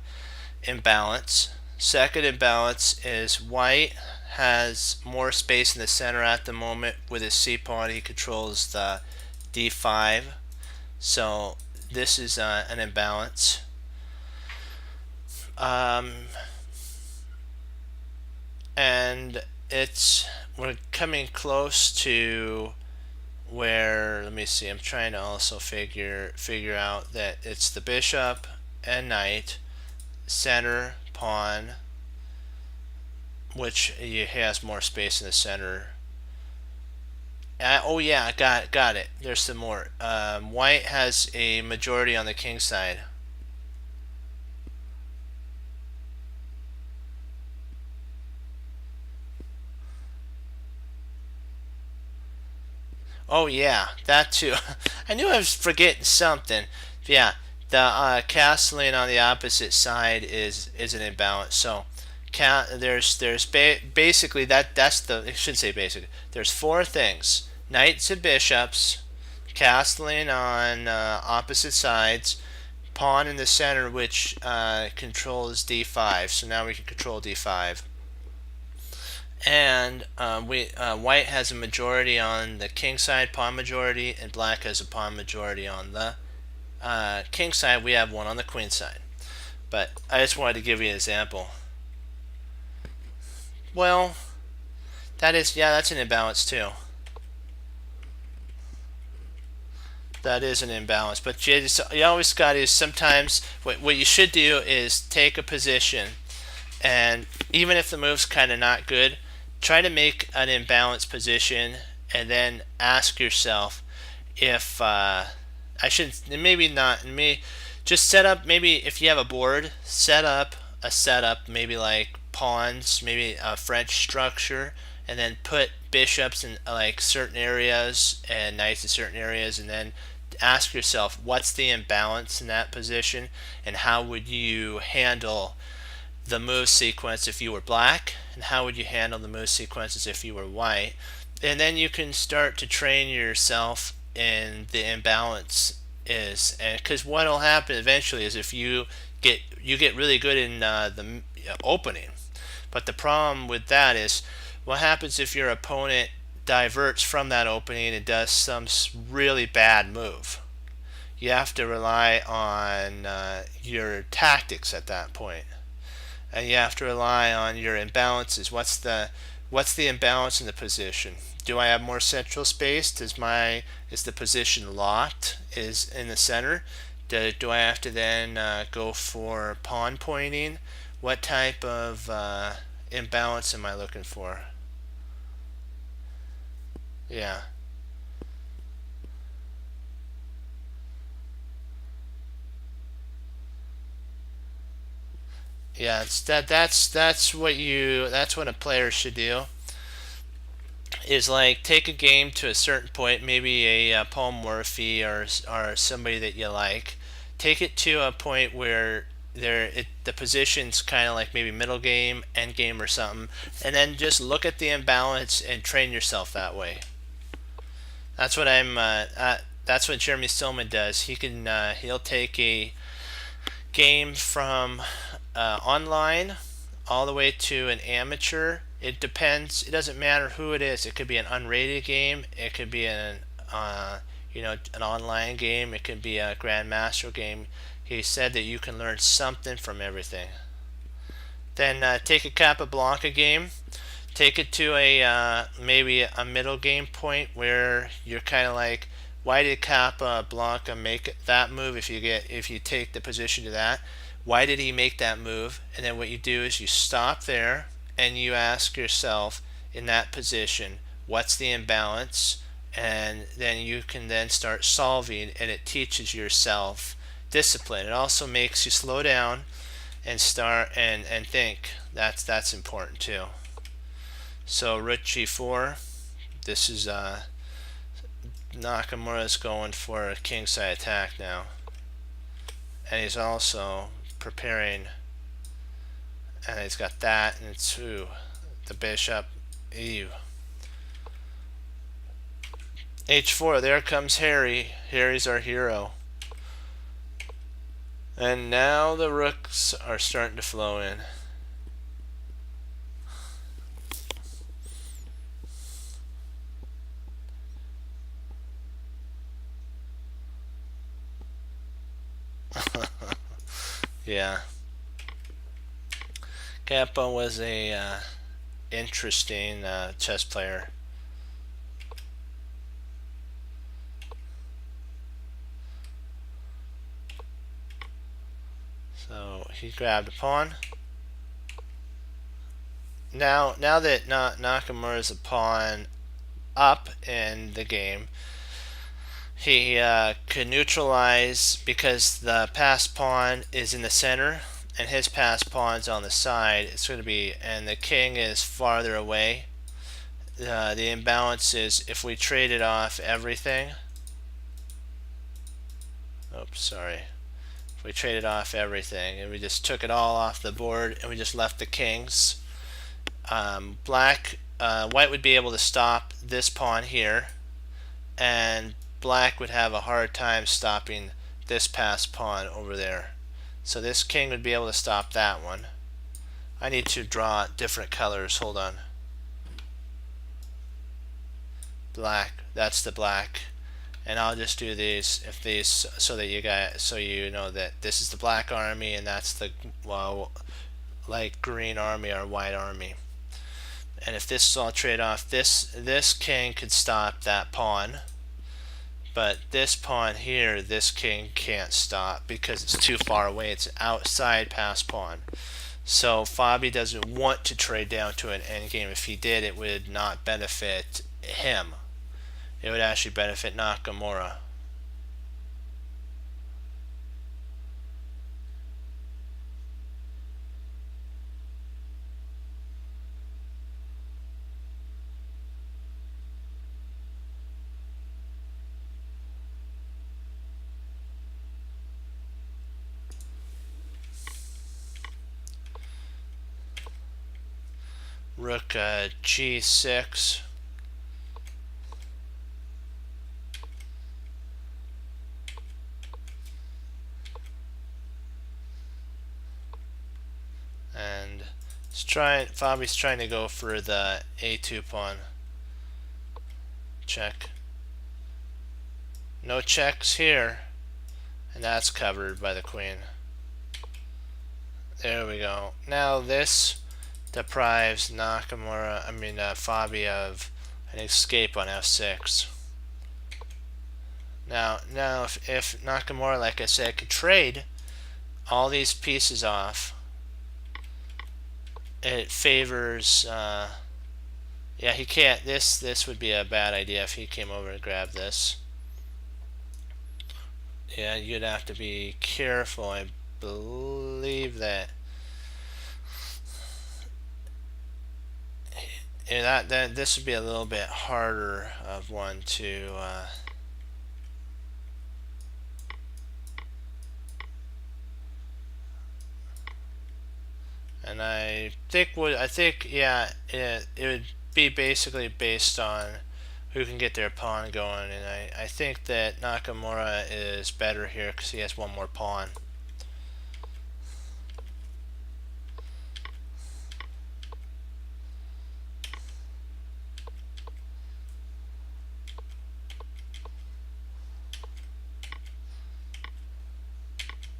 imbalance. Second imbalance is white has more space in the center at the moment with his c pawn. He controls the d5. So this is an imbalance. And we're coming close to where, let me see, I'm trying to also figure out that it's the bishop and knight, center, pawn, which he has more space in the center. Oh yeah, got it. There's some more. White has a majority on the king side. Oh yeah, that too. I knew I was forgetting something. Yeah, the castling on the opposite side is an imbalance. So, basically that's the, I shouldn't say basic. There's four things: knights and bishops, castling on opposite sides, pawn in the center, which controls d5. So now we can control d5. And white has a majority on the king side, pawn majority, and black has a pawn majority on the king side. We have one on the queen side. But I just wanted to give you an example. Well, that's an imbalance too. That is an imbalance. But you always got to, sometimes what you should do is take a position, and even if the move's kind of not good, try to make an imbalanced position and then ask yourself if I should, maybe not, just set up, maybe if you have a board, set up a setup, maybe like pawns, maybe a French structure, and then put bishops in like certain areas and knights in certain areas, and then ask yourself what's the imbalance in that position and how would you handle the move sequence if you were black, and how would you handle the move sequences if you were white. And then you can start to train yourself in the imbalance is, and because what will happen eventually is if you get really good in the opening, but the problem with that is what happens if your opponent diverts from that opening and does some really bad move. You have to rely on your tactics at that point, and you have to rely on your imbalances. What's the imbalance in the position? Do I have more central space? Is the position locked? Is in the center? Do I have to then go for pawn pointing? What type of imbalance am I looking for? Yeah. Yeah, that's what a player should do. Is like take a game to a certain point, maybe Paul Morphy or somebody that you like. Take it to a point where the position's kind of like maybe middle game, end game, or something, and then just look at the imbalance and train yourself that way. That's what that's what Jeremy Stillman does. He'll take a game from online all the way to an amateur. It depends. It doesn't matter who it is. It could be an unrated game. It could be an online game. It could be a grandmaster game. He said that you can learn something from everything. Then take a Capablanca game. Take it to maybe a middle game point where you're kind of like, why did Capablanca make that move? If you take the position to that, why did he make that move? And then what you do is you stop there and you ask yourself in that position, what's the imbalance? And then you can then start solving, and it teaches yourself discipline. It also makes you slow down and start and think. That's important too. So rook g4. This is Nakamura's going for a kingside attack now, and he's also preparing, and he's got that, and it's the bishop. Ew. h4. There comes Harry. Harry's our hero. And now the rooks are starting to flow in. Yeah. Kappa was a interesting chess player. So he grabbed a pawn. Now that Nakamura is a pawn up in the game, he could neutralize because the passed pawn is in the center and his passed pawn's on the side. It's going to be, and the king is farther away. The imbalance is if we traded off everything. Oops, sorry. If we traded off everything and we just took it all off the board and we just left the kings, white would be able to stop this pawn here, and black would have a hard time stopping this passed pawn over there. So this king would be able to stop that one. I need to draw different colors. Hold on. Black. That's the black. And I'll just do these so that you know that this is the black army and that's the light green army or white army. And if this is all trade off, this king could stop that pawn. But this pawn here, this king can't stop because it's too far away. It's outside pass pawn. So Fabi doesn't want to trade down to an endgame. If he did, it would not benefit him. It would actually benefit Nakamura. Rook g6. And Fabi's trying to go for the a2 pawn. Check. No checks here. And that's covered by the queen. There we go. Now this deprives Fabi of an escape on f6. Now if Nakamura, like I said, could trade all these pieces off, it favors. Yeah, he can't. This would be a bad idea if he came over and grabbed this. Yeah, you'd have to be careful. I believe that. And that this would be a little bit harder of one to. And I think yeah, it would be basically based on who can get their pawn going, and I think that Nakamura is better here because he has one more pawn.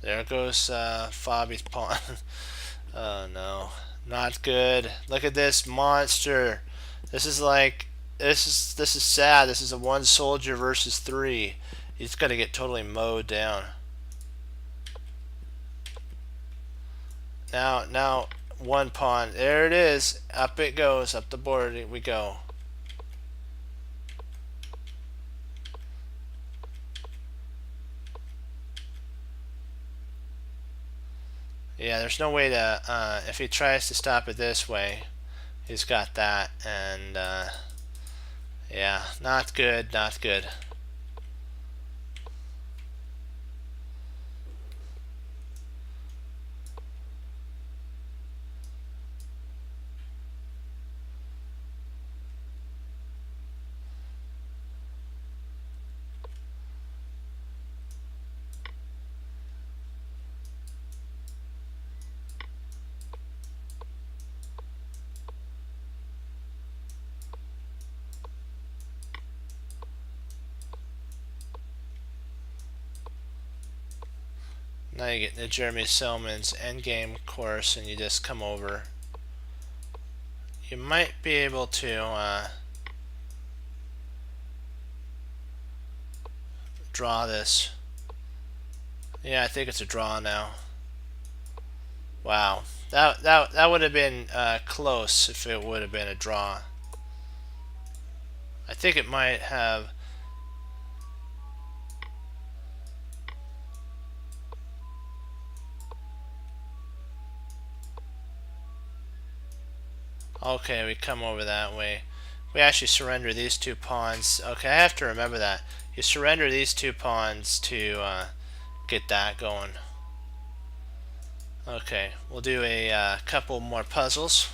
There goes Fabi's pawn. Oh no, not good. Look at this monster. This is sad. This is a one soldier versus three. He's got to get totally mowed down. Now one pawn. There it is. Up it goes. Up the board we go. Yeah, there's no way to, if he tries to stop it this way, he's got that, and, yeah, not good, not good. Now you get the Jeremy Selman's endgame course and you just come over. You might be able to draw this. Yeah, I think it's a draw now. Wow, that would have been close if it would have been a draw. I think it might have. Okay, we come over that way. We actually surrender these two pawns. Okay, I have to remember that. You surrender these two pawns to get that going. Okay, we'll do a couple more puzzles.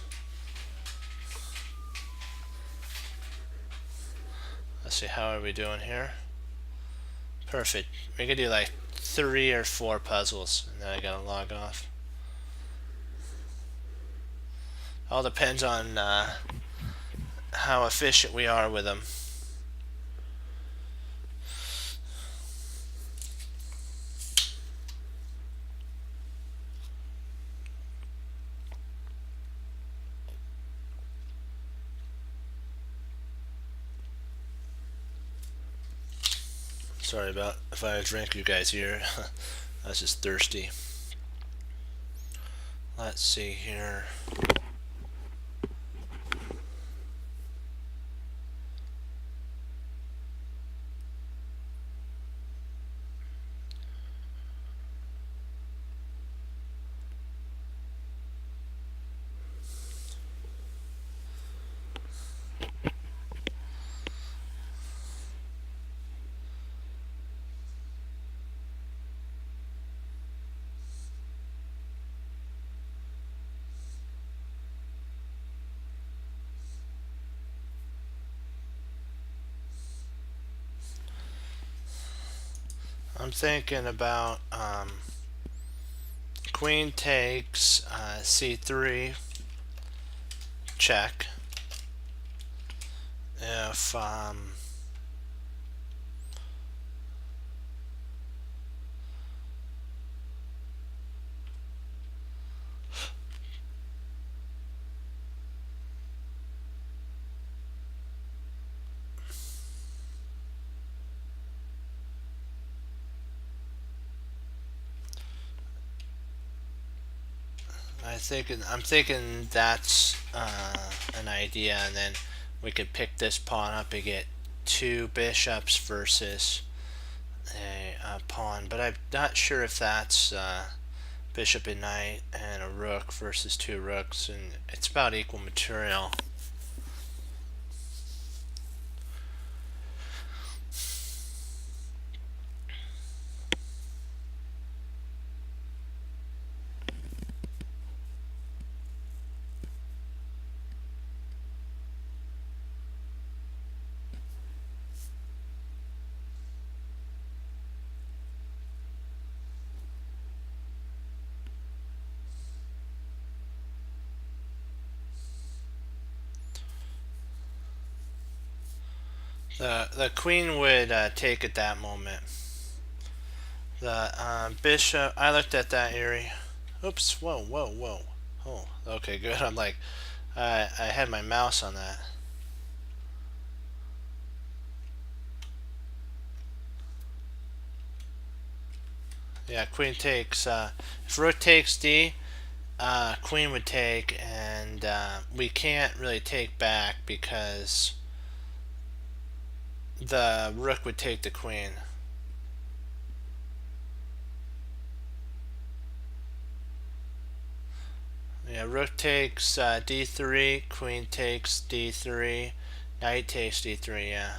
Let's see, how are we doing here? Perfect. We can do like 3 or 4 puzzles, and then I gotta log off. All depends on how efficient we are with them. Sorry about if I drink you guys here. I was just thirsty. Let's see here. I'm thinking about queen takes c3, check. If I'm thinking that's an idea, and then we could pick this pawn up and get 2 bishops versus a pawn. But I'm not sure if that's bishop and knight and a rook versus 2 rooks, and it's about equal material. The queen would take at that moment. The bishop, I looked at that area. Oops, whoa, whoa, whoa. Oh, okay, good. I'm like, I had my mouse on that. Yeah, queen takes, if rook takes d, queen would take, and we can't really take back because the rook would take the queen. Yeah, rook takes d3, queen takes d3, knight takes d3, yeah.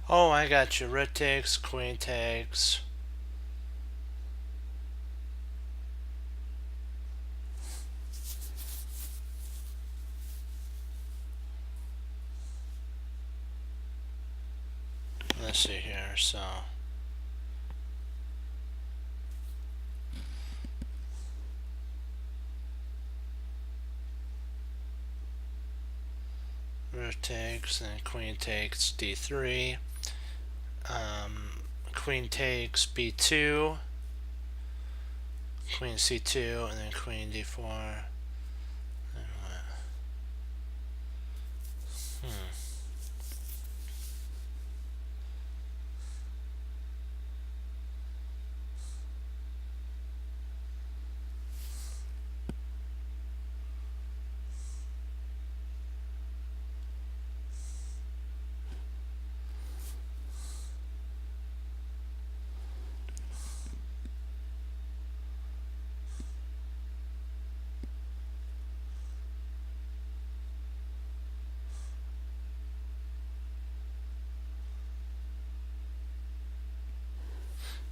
Oh, I got you. Rook takes, queen takes. Let's see here, so rook takes, and queen takes d3. Queen takes b2, queen c2, and then queen d4. And what?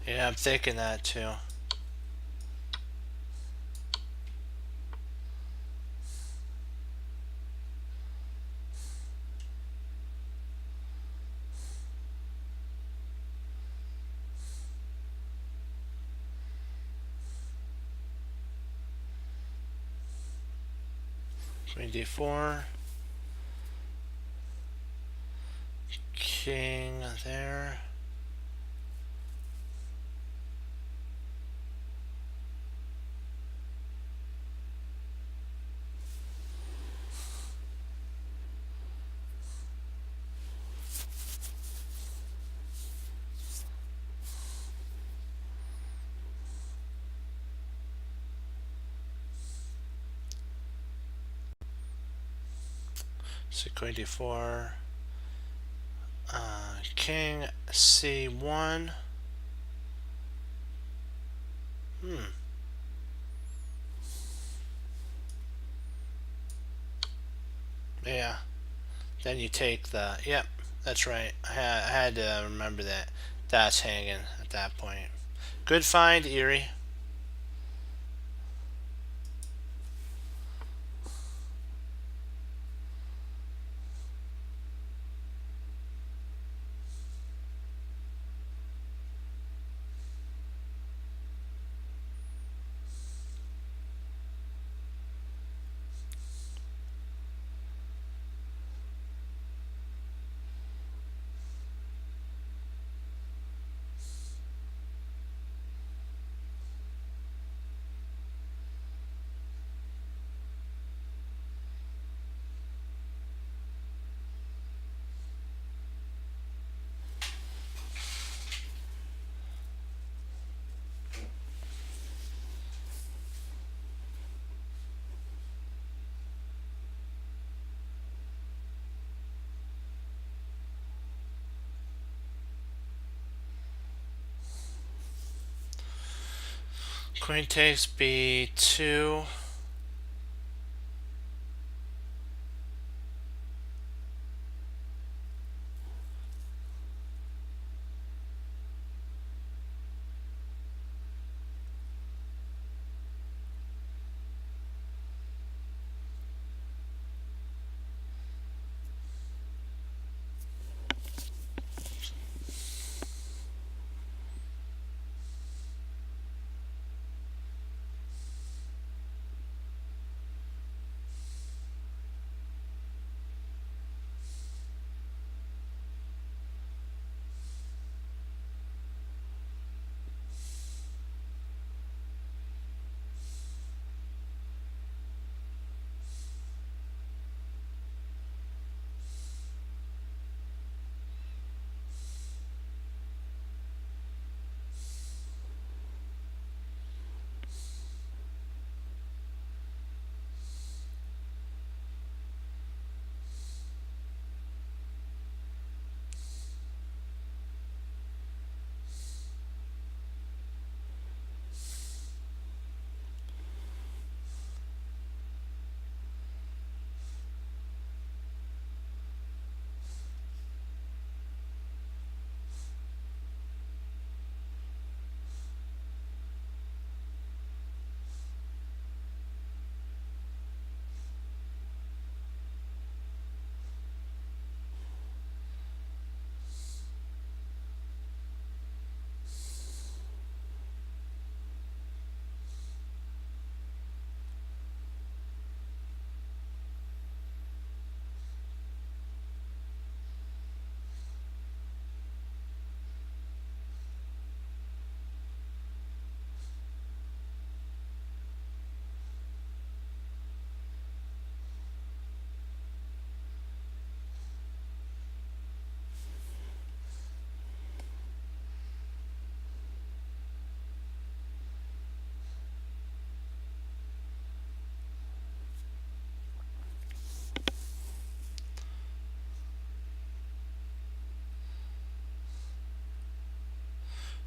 Yeah, I'm thinking that too. Queen d4. King there. So queen d4. King c1. Yeah. Then you take the. Yep, that's right. I had to remember that. That's hanging at that point. Good find, Erie. Queen takes b2.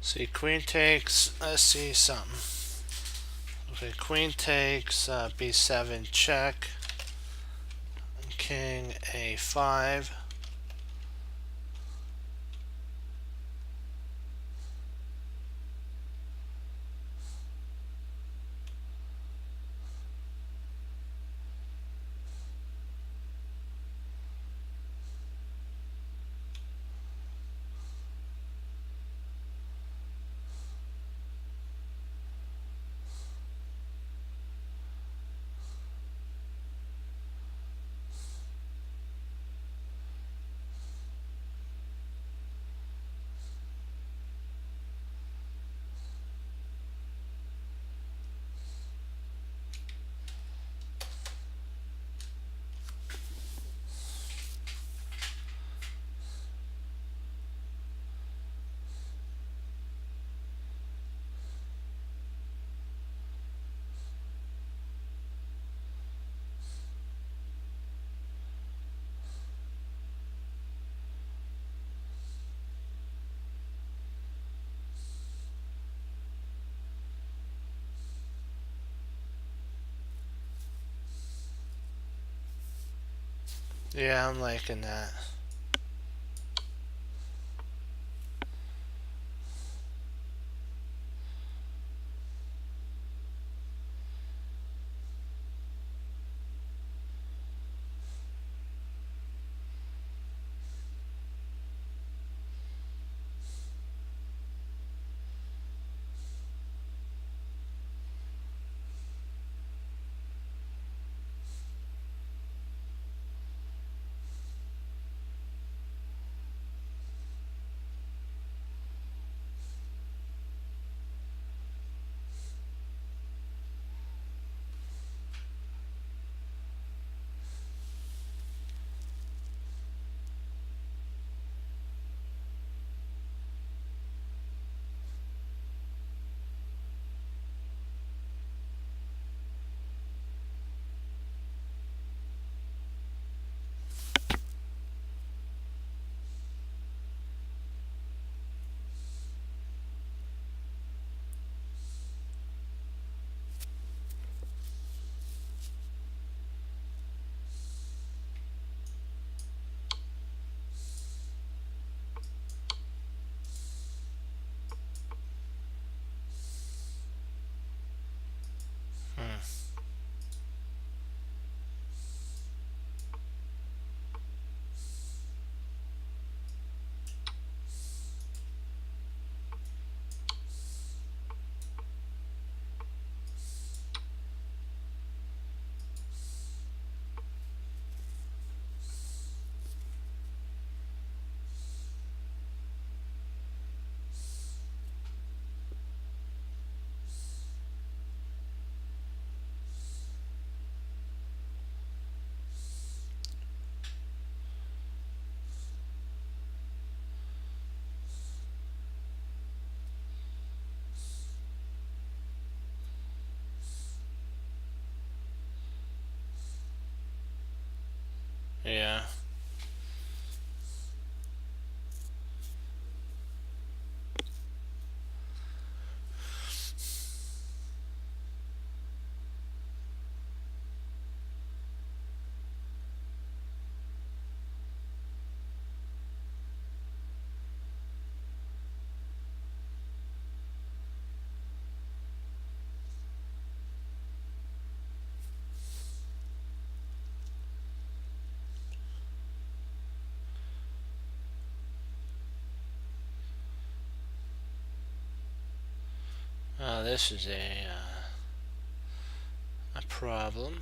See, queen takes, let's see something. Okay, queen takes, b7 check, king a5. Yeah, I'm liking that. Hmm. Yeah. This is a problem.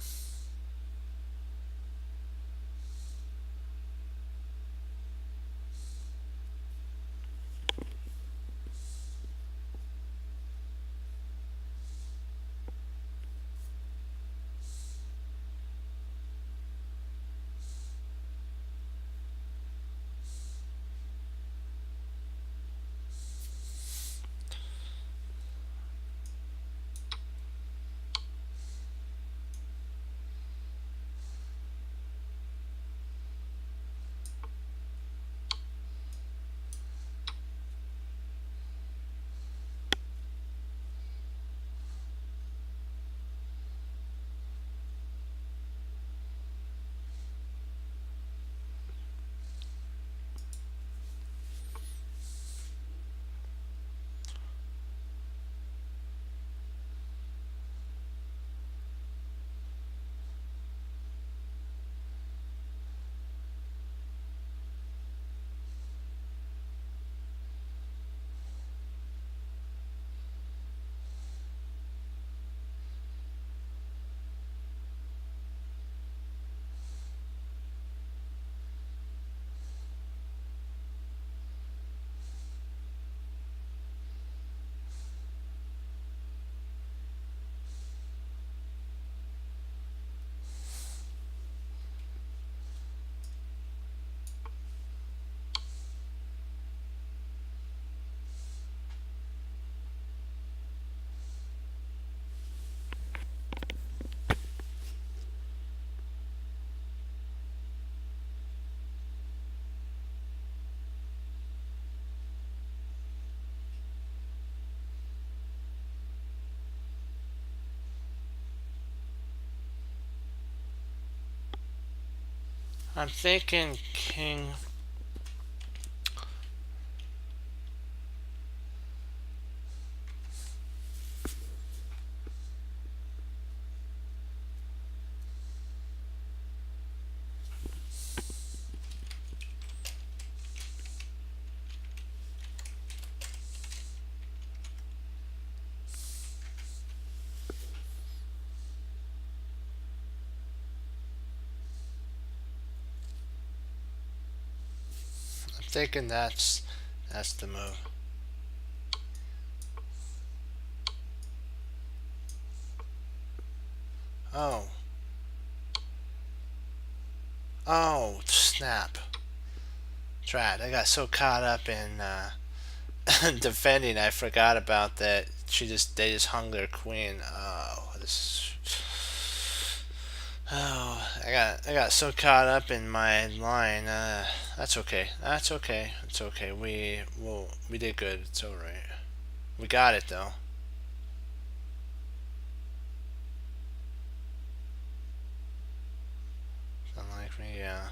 I'm thinking king. I'm thinking that's the move. Oh. Oh, snap. Drat. I got so caught up in defending, I forgot about that. They just hung their queen. Oh, this. Oh, I got so caught up in my line. That's okay. That's okay. It's okay. We did good. It's all right. We got it though. Unlike me, yeah.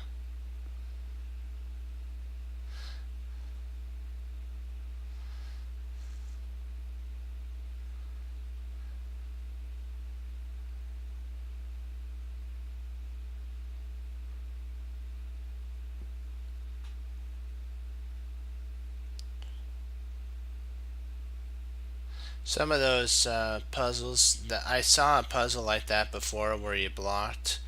Some of those puzzles that I saw a puzzle like that before where you blocked,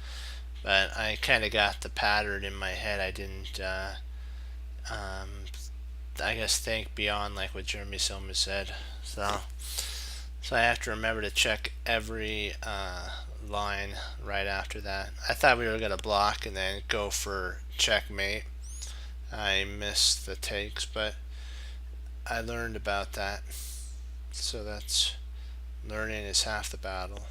but I kind of got the pattern in my head. I didn't. Um, I guess think beyond like what Jeremy Silmer said. So I have to remember to check every line right after that. I thought we were gonna block and then go for checkmate. I missed the takes, but I learned about that. So that's learning is half the battle.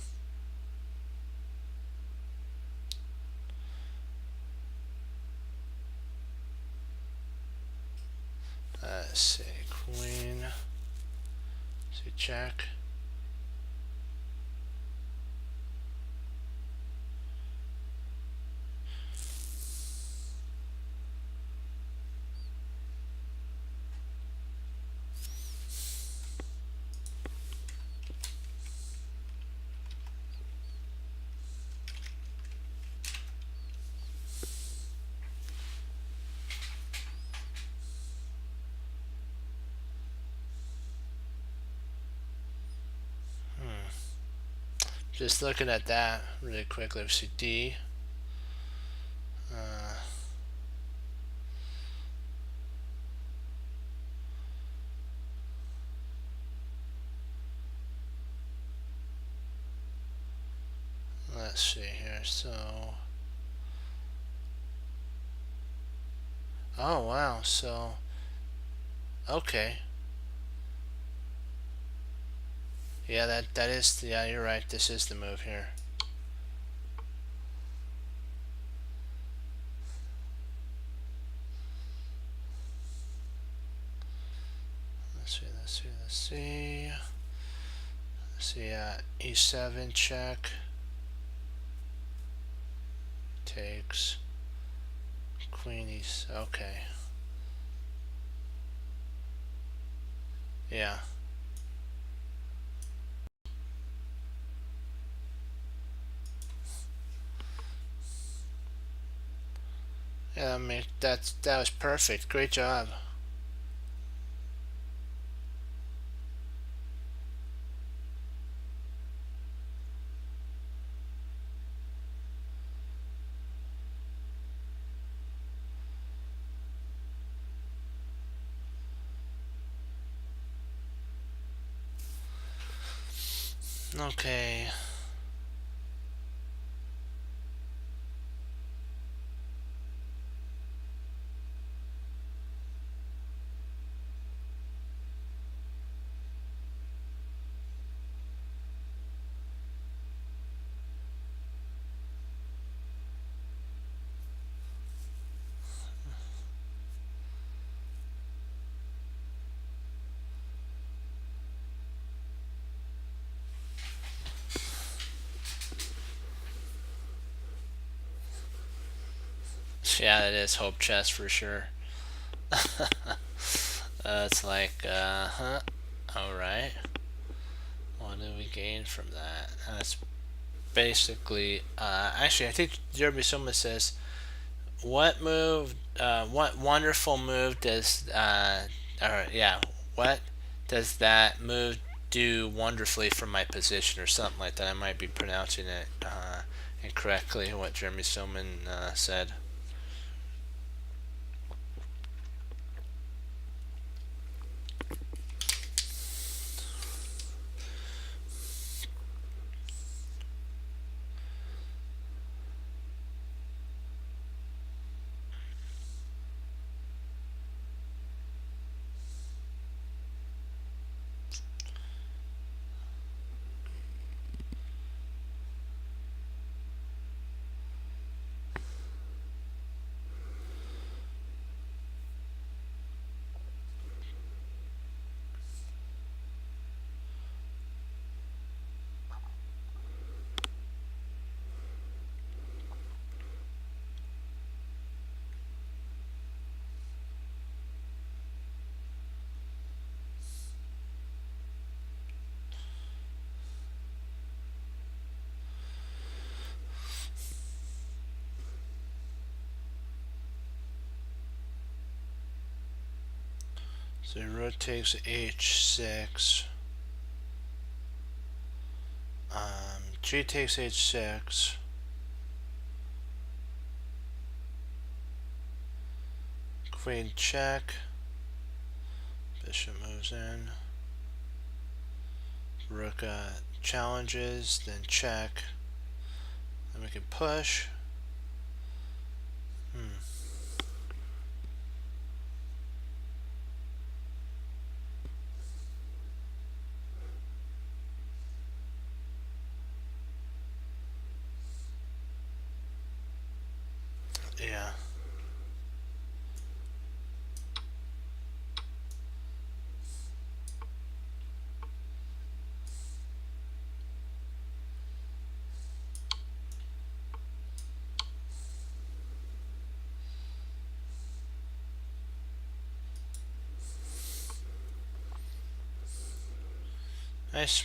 Let's see, queen. So check. Just looking at that really quickly. Let's see, D. Uh, let's see here. So, oh wow. So, okay. Yeah, that is. Yeah, you're right. This is the move here. Let's see. Let's see. Let's see. Let's see. E7 check. Takes. Queen E. Okay. Yeah. Yeah. I mean, that was perfect. Great job. Okay. Yeah, it is hope chess for sure. It's like, alright. What do we gain from that? That's basically, actually, I think Jeremy Soma says, what wonderful move does, what does that move do wonderfully from my position, or something like that? I might be pronouncing it incorrectly, what Jeremy Soman said. So rook takes h6. G takes h6. Queen check. Bishop moves in. Rook challenges, then check. Then we can push. Yeah.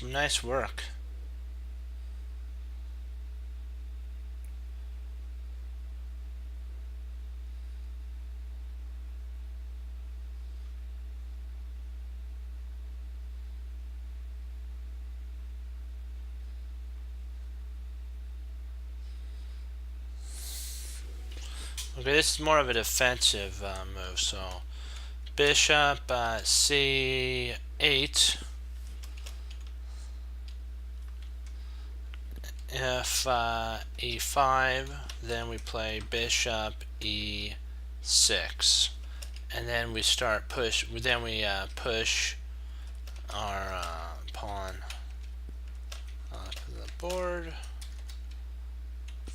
Nice work. Okay, this is more of a defensive move. So bishop c8. If e5, then we play bishop e6, and then we start push. Then we push our pawn to the board.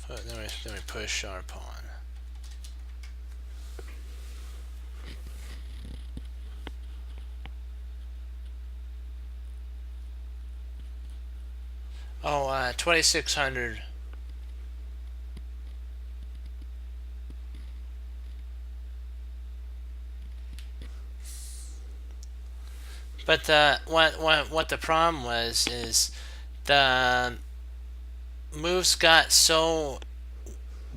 Then we push our pawn. Oh, 2600. But what the problem was is the moves got so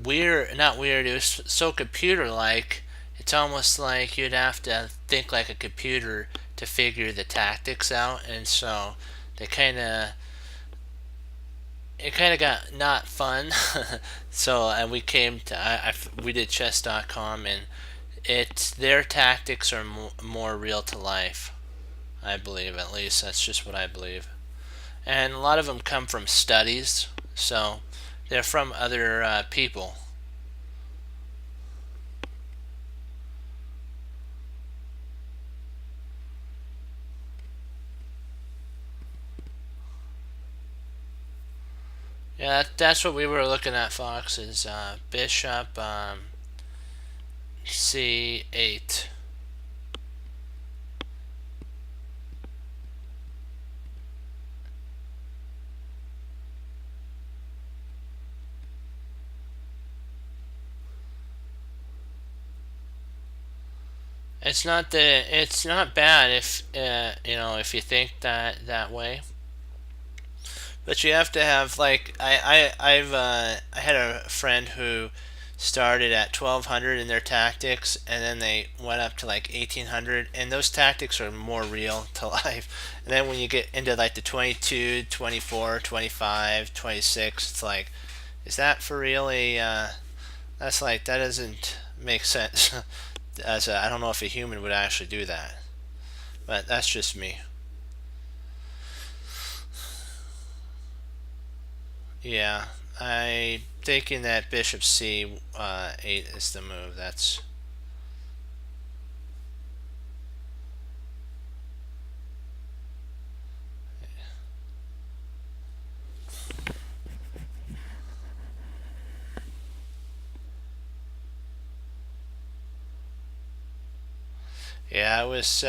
weird, not weird, it was so computer-like. It's almost like you'd have to think like a computer to figure the tactics out, and so they it kind of got not fun. So and we came to we did chess.com, and their tactics are more real to life. I believe, at least that's just what I believe, and a lot of them come from studies, so they're from other people. Yeah, that's what we were looking at, Fox, is bishop c8. It's not bad if if you think that way. But you have to have like I had a friend who started at 1200 in their tactics, and then they went up to like 1800, and those tactics are more real to life. And then when you get into like the 22, 24, 25, 26, it's like, is that for really that's like, that doesn't make sense. I don't know if a human would actually do that, but that's just me. Yeah, I thinking that bishop c 8 is the move. That's yeah. It was.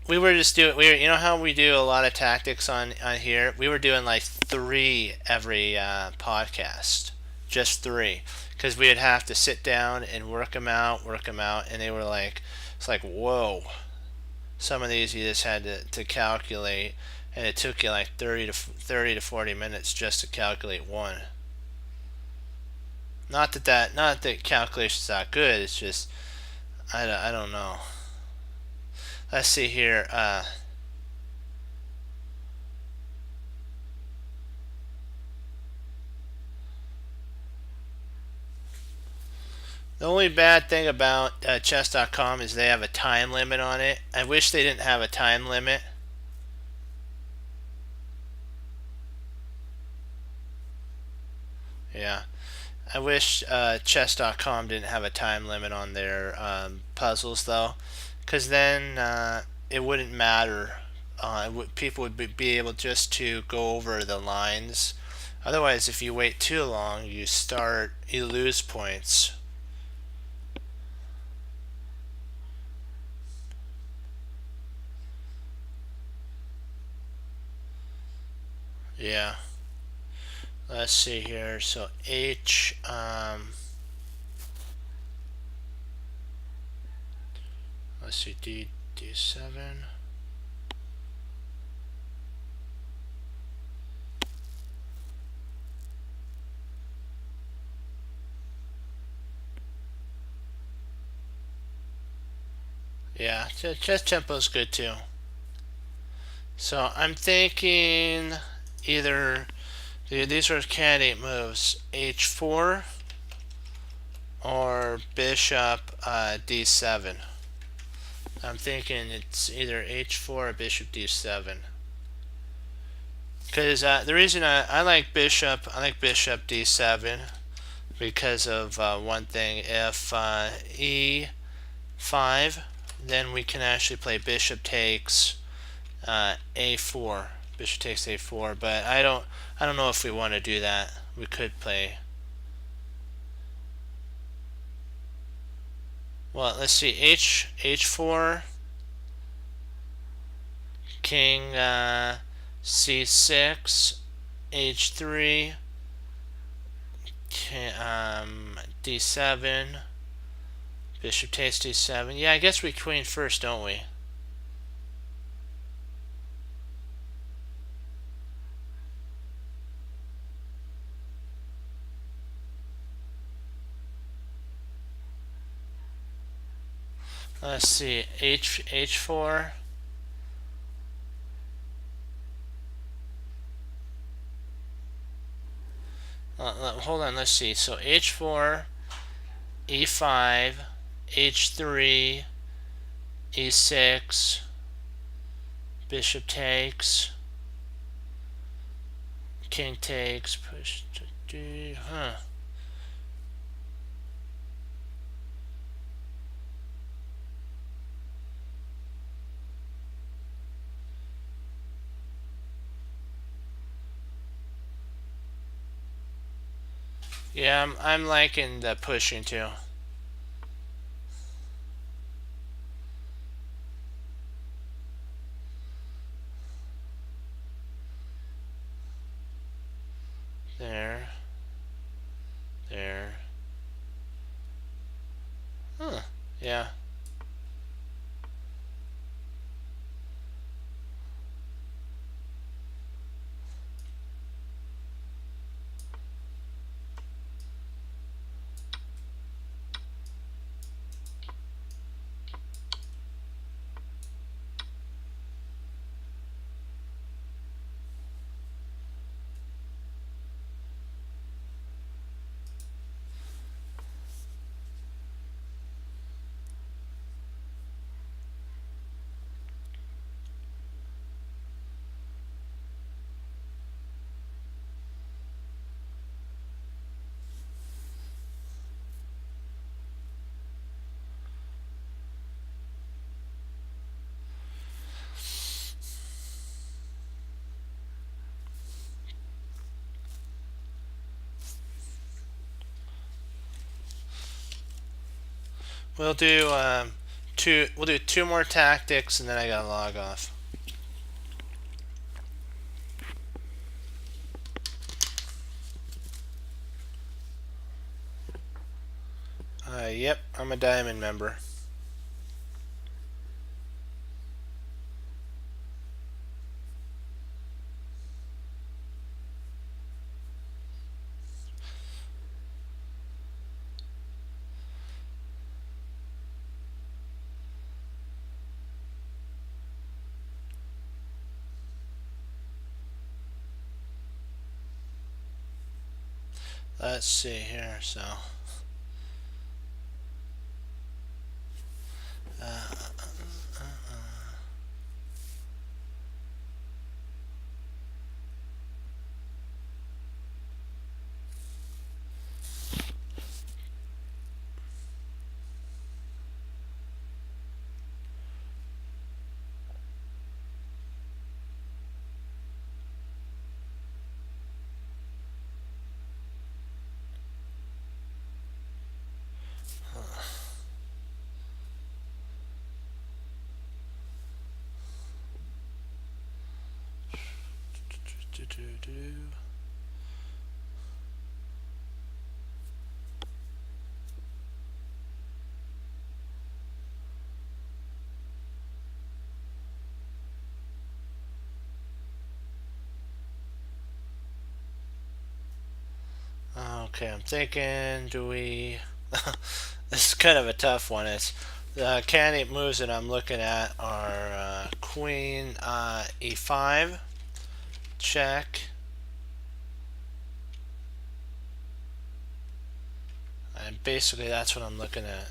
We were just doing. We were, you know how we do a lot of tactics on here. We were doing like three every podcast, just three, because we'd have to sit down and work them out, and they were like, it's like whoa. Some of these you just had to calculate, and it took you like 30 to 40 minutes just to calculate one. Not that calculation's not good. It's just I don't know. Let's see here. The only bad thing about chess.com is they have a time limit on it. I wish they didn't have a time limit. Yeah. I wish chess.com didn't have a time limit on their puzzles, though, because then it wouldn't matter. People would be able just to go over the lines. Otherwise, if you wait too long, you lose points. Yeah. Let's see here. So H. Let's see, D7. Yeah, chess tempo's good too. So I'm thinking either these are candidate moves: H4 or Bishop D7. I'm thinking it's either H4 or Bishop D7. Because the reason I like I like Bishop D7 because of one thing. If E5, then we can actually play Bishop takes A4. Bishop takes A4, but I don't know if we want to do that. We could play. Well, let's see. H4, King C6, H3, D7, Bishop takes D7. Yeah, I guess we queen first, don't we? Let's see. H4. Hold on, let's see. So H4, E5, H3, E6, Bishop takes, King takes, push to D, huh. Yeah, I'm liking the pushing too. There. There. Huh. Yeah. We'll do we'll do two more tactics and then I gotta log off. Yep, I'm a diamond member. Let's see here, so okay, I'm thinking, do we... This is kind of a tough one. It's the candidate moves that I'm looking at are queen e5, check, and basically that's what I'm looking at.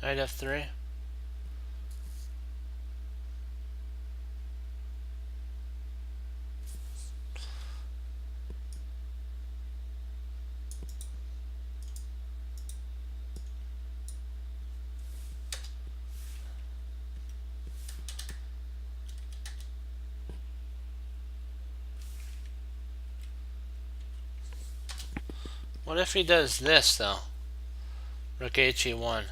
Knight f3. What if he does this though? Rook he1.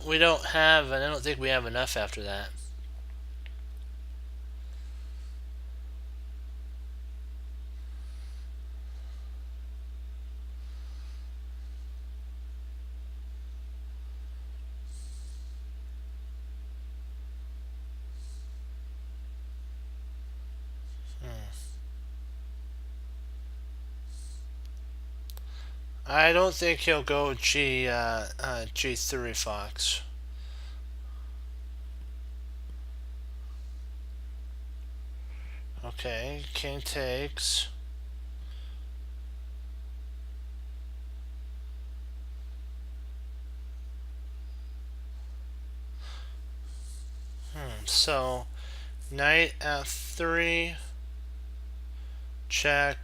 We don't have, and I don't think we have enough after that. I don't think he'll go G3 Fox. Okay, king takes. So, knight f3, check,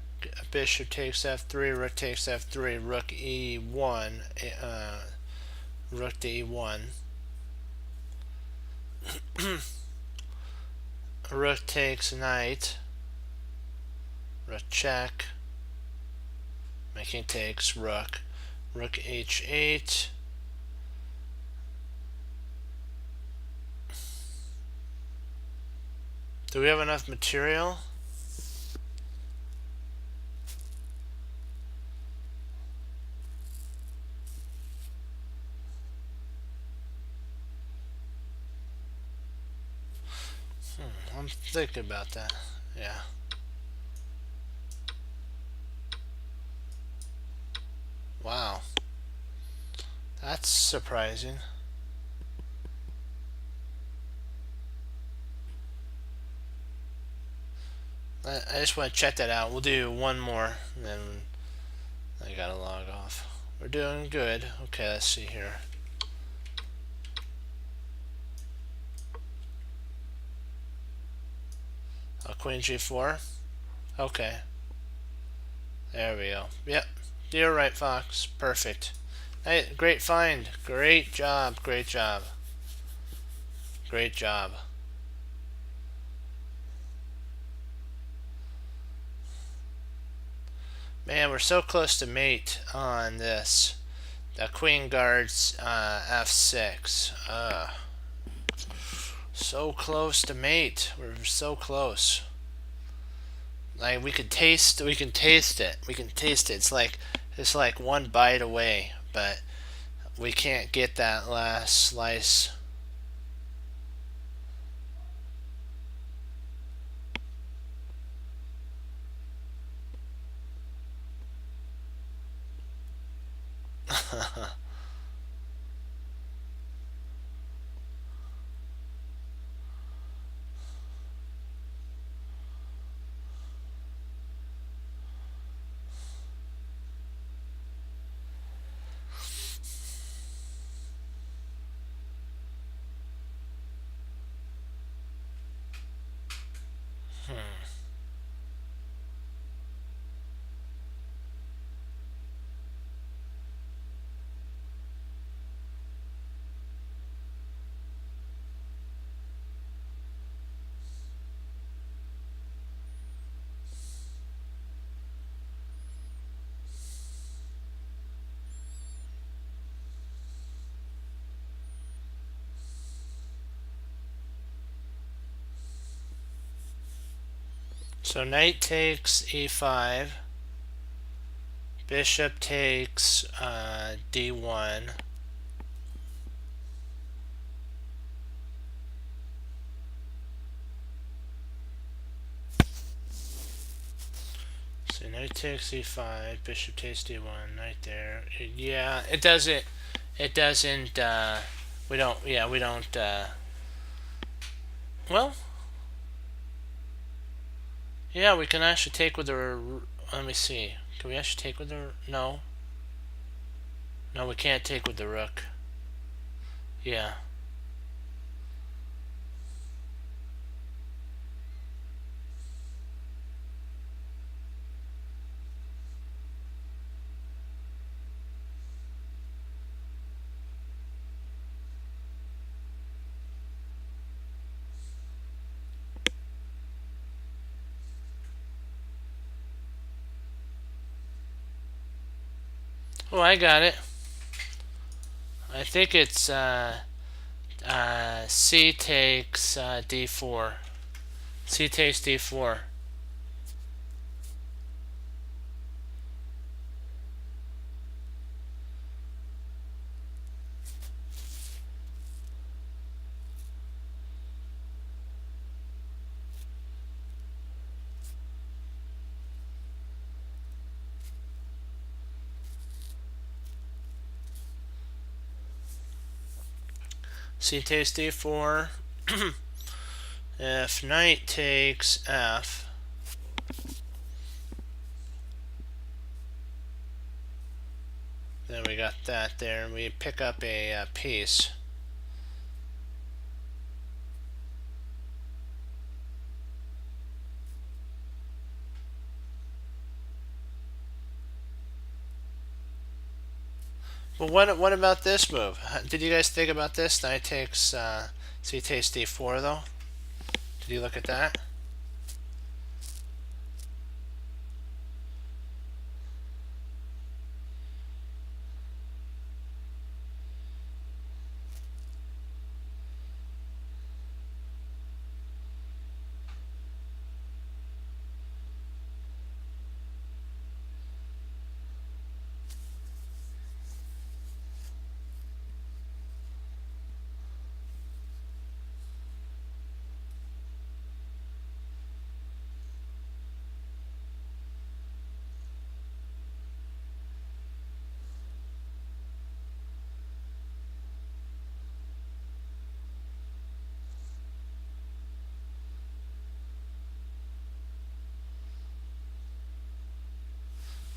bishop takes f3, rook takes f3, rook e1, rook to e1. Rook takes knight, rook check, my king takes rook, Rook h8. Do we have enough material? I'm thinking about that. Yeah. Wow. That's surprising. I just want to check that out. We'll do one more, and then I gotta log off. We're doing good. Okay, let's see here. Queen g4. Okay. There we go. Yep. You're right, Fox. Perfect. Hey, great find. Great job. Great job. Great job. Man, we're so close to mate on this. The queen guards f6. So close to mate. We're so close. Like we can taste it. We can taste it. It's like one bite away, but we can't get that last slice. So knight takes e5. Bishop takes d1. So knight takes e5. Bishop takes d1. Knight there. Yeah, it doesn't. It doesn't. We don't. Yeah, we don't. Well. Yeah, we can actually take with the. Let me see. Can we actually take with the? No. No, we can't take with the rook. Yeah. Oh, I got it. I think it's C takes d4. C takes d4. C takes d4. If knight takes f, then we got that there, and we pick up a piece. Well, what about this move? Did you guys think about this? Knight takes C takes d4 though. Did you look at that?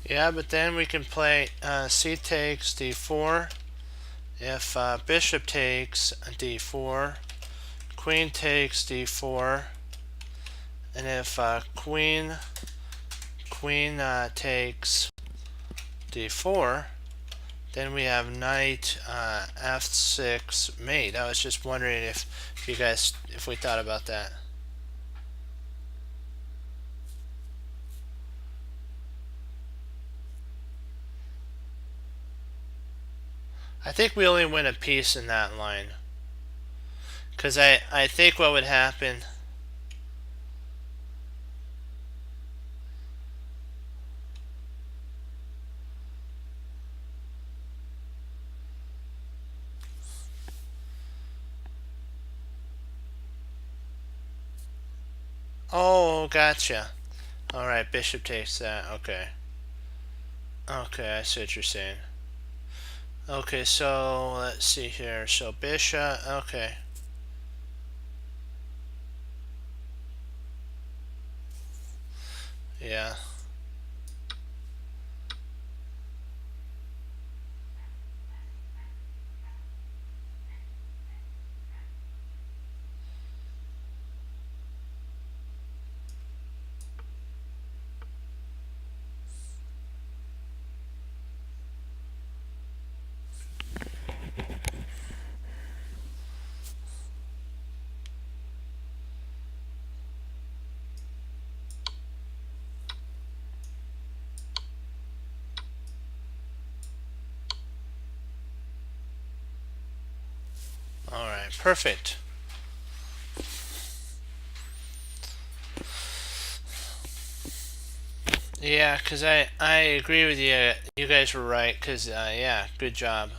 Yeah, but then we can play c takes d4. If bishop takes d4, queen takes d4, and if queen takes d4, then we have knight f6 mate. I was just wondering if you guys, if we thought about that. I think we only win a piece in that line. Because I think what would happen... Oh, gotcha. Alright, bishop takes that. Okay. Okay, I see what you're saying. Okay, so let's see here. So bishop, okay. Yeah. Alright, perfect. Yeah, because I agree with you. You guys were right, because, yeah, good job.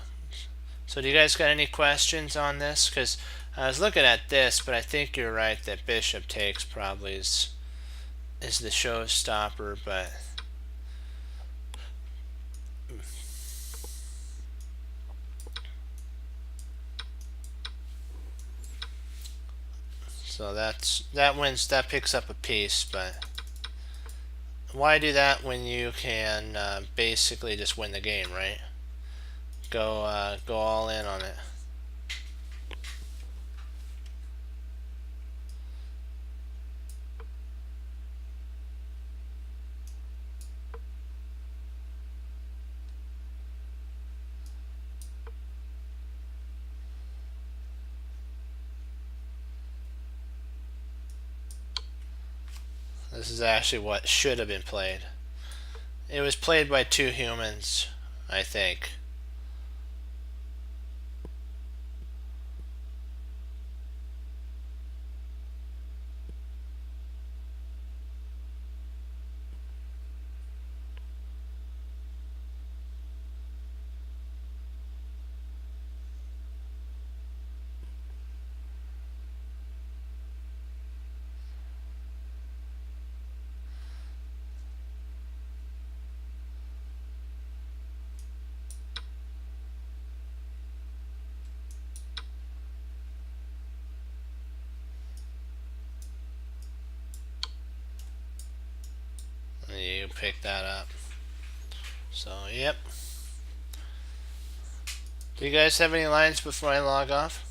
So do you guys got any questions on this? Because I was looking at this, but I think you're right that bishop takes probably is the showstopper, but... So that picks up a piece, but why do that when you can basically just win the game, right? Go all in on it. This is actually what should have been played. It was played by two humans, I think. You pick that up. So, yep. Do you guys have any lines before I log off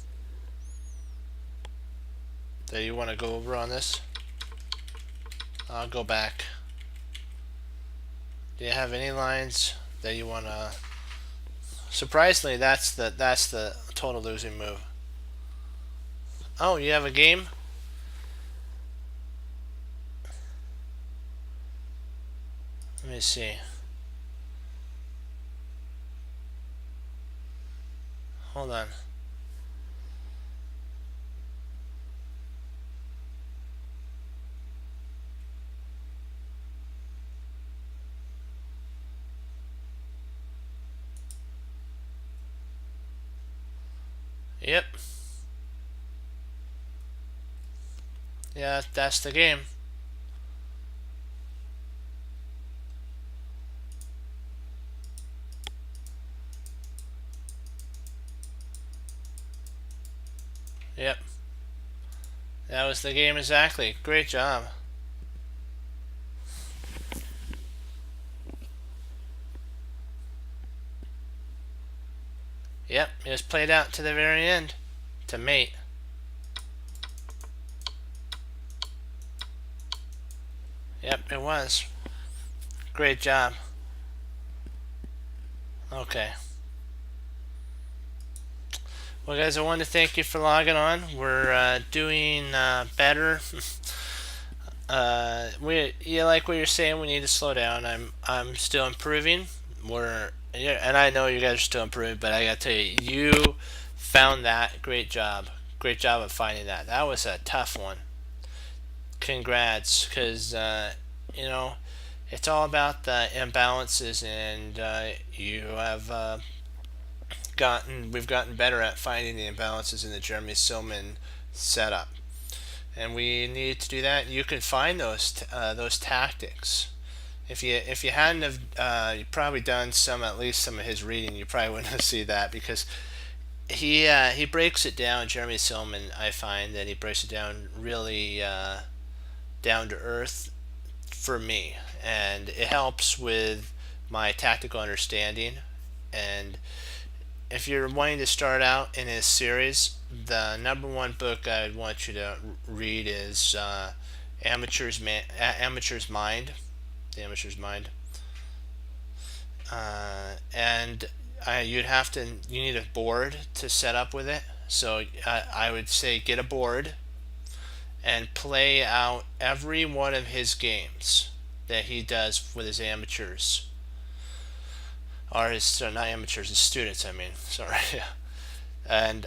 that you want to go over on this? I'll go back. Do you have any lines that you want to... Surprisingly, that's the total losing move. Oh, you have a game? Let me see. Hold on. Yep. Yeah, that's the game. Yep. That was the game exactly. Great job. Yep, it was played out to the very end to mate. Yep, it was. Great job. Okay. Well, guys, I want to thank you for logging on. We're doing better. You like what you're saying. We need to slow down. I'm still improving. We're Yeah, and I know you guys are still improving, but I gotta tell you, you found that. Great job. Great job of finding that. That was a tough one. Congrats, because you know it's all about the imbalances, and you have we've gotten better at finding the imbalances in the Jeremy Silman setup, and we need to do that. You can find those tactics. If you hadn't have you probably done at least some of his reading, you probably wouldn't have seen that, because he breaks it down. Jeremy Silman, I find that he breaks it down really down to earth for me, and it helps with my tactical understanding. And if you're wanting to start out in his series, the number one book I'd want you to read is Amateur's Mind, The Amateur's Mind, and you need a board to set up with it. So I would say get a board and play out every one of his games that he does with his amateurs, or his not amateurs, his students. I mean, sorry. And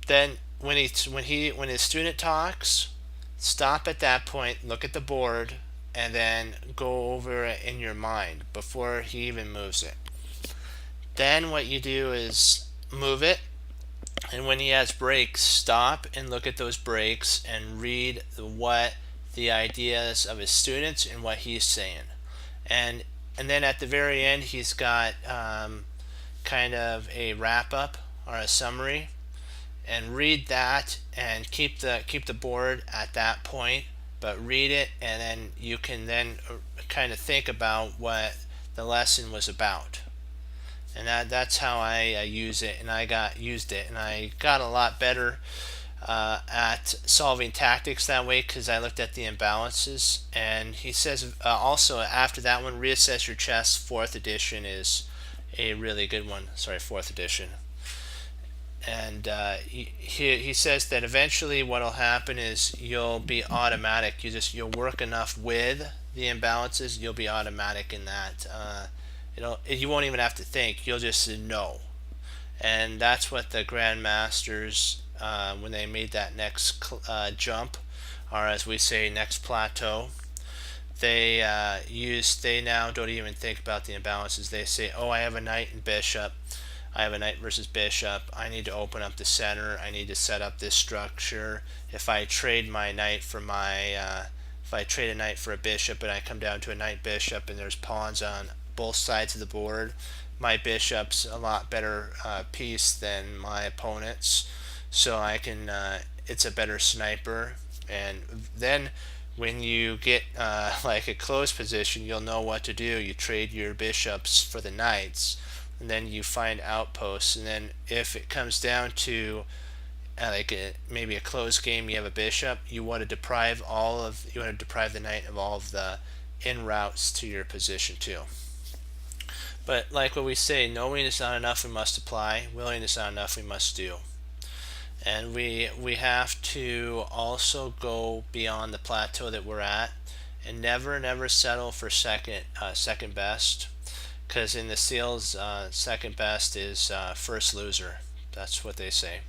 then when his student talks, stop at that point, look at the board, and then go over it in your mind before he even moves it. Then what you do is move it, and when he has breaks, stop and look at those breaks and read what the ideas of his students and what he's saying. And then at the very end, he's got kind of a wrap up or a summary, and read that and keep the board at that point, but read it, and then you can then kind of think about what the lesson was about. And that's how I use it, and I got a lot better at solving tactics that way, because I looked at the imbalances. And he says also after that one, Reassess Your Chess, 4th edition, is a really good one. Sorry, 4th edition. And he says that eventually what will happen is you'll be automatic. You'll work enough with the imbalances, you'll be automatic in that. You won't even have to think. You'll just know. And that's what the grandmasters, when they made that next jump, or as we say, next plateau, they now don't even think about the imbalances. They say, oh, I have a knight and bishop. I have a knight versus bishop. I need to open up the center. I need to set up this structure. If I trade my knight for if I trade a knight for a bishop, and I come down to a knight bishop, and there's pawns on both sides of the board, my bishop's a lot better piece than my opponent's, so I can. It's a better sniper. And then when you get like a close position, you'll know what to do. You trade your bishops for the knights, and then you find outposts. And then if it comes down to maybe a close game, you have a bishop, you want to deprive the knight of all of the in routes to your position too. But like what we say, knowing is not enough, we must apply. Willing is not enough, we must do. And we have to also go beyond the plateau that we're at, and never settle for second best, because in the seals, second best is first loser. That's what they say.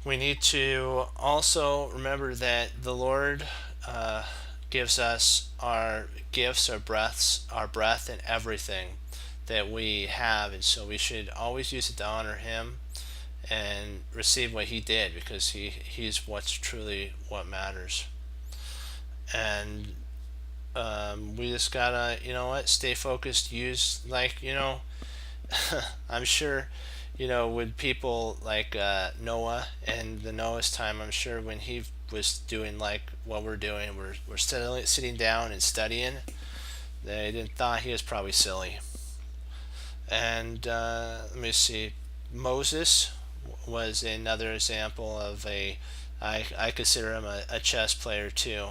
We need to also remember that the Lord gives us our gifts, our breath, and everything that we have, and so we should always use it to honor Him and receive what He did, because He's what's truly what matters. And we just gotta, stay focused. Use I'm sure, with people like Noah and the Noah's time, I'm sure when he was doing like what we're doing, we're sitting down and studying, they didn't thought he was probably silly. And let me see, Moses was another example of I consider him a chess player too.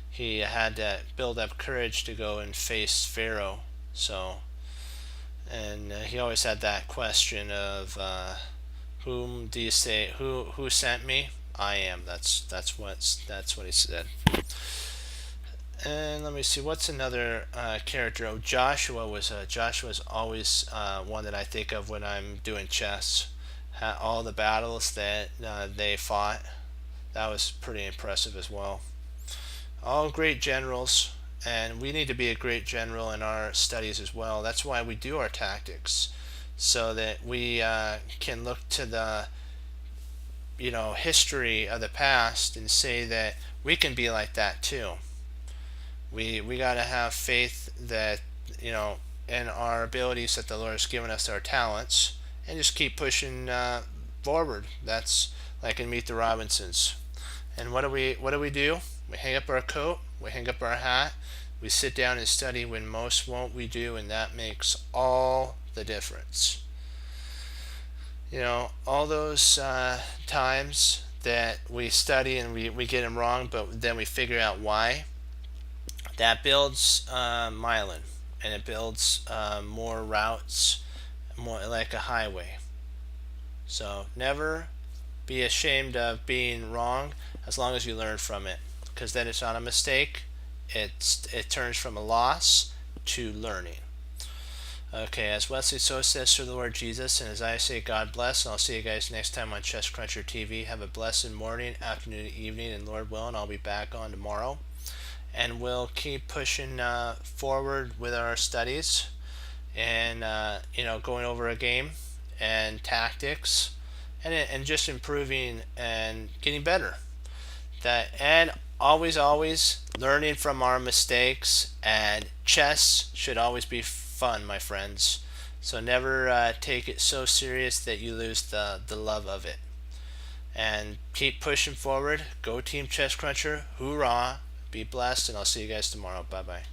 He had to build up courage to go and face Pharaoh. So, and he always had that question of whom do you say who sent me? I am. That's what he said. And let me see, what's another character? Oh, Joshua's always one that I think of when I'm doing chess. All the battles that they fought, that was pretty impressive as well. All great generals, and we need to be a great general in our studies as well. That's why we do our tactics, so that we can look to the history of the past and say that we can be like that too. We got to have faith that in our abilities that the Lord has given us, our talents, and just keep pushing forward. That's like in Meet the Robinsons. And what do? We hang up our coat, we hang up our hat, we sit down and study when most won't we do, and that makes all the difference. All those times that we study and we get them wrong, but then we figure out why. That builds myelin, and it builds more routes, more like a highway. So never be ashamed of being wrong as long as you learn from it, because then it's not a mistake. It turns from a loss to learning. Okay, as Wesley So says through the Lord Jesus, and as I say, God bless, and I'll see you guys next time on Chess Cruncher TV. Have a blessed morning, afternoon, evening, and Lord willing, I'll be back on tomorrow. And we'll keep pushing forward with our studies, and going over a game and tactics, and just improving and getting better. And always learning from our mistakes. And chess should always be fun, my friends. So never take it so serious that you lose the love of it. And keep pushing forward. Go Team Chess Cruncher. Hoorah! Be blessed, and I'll see you guys tomorrow. Bye bye.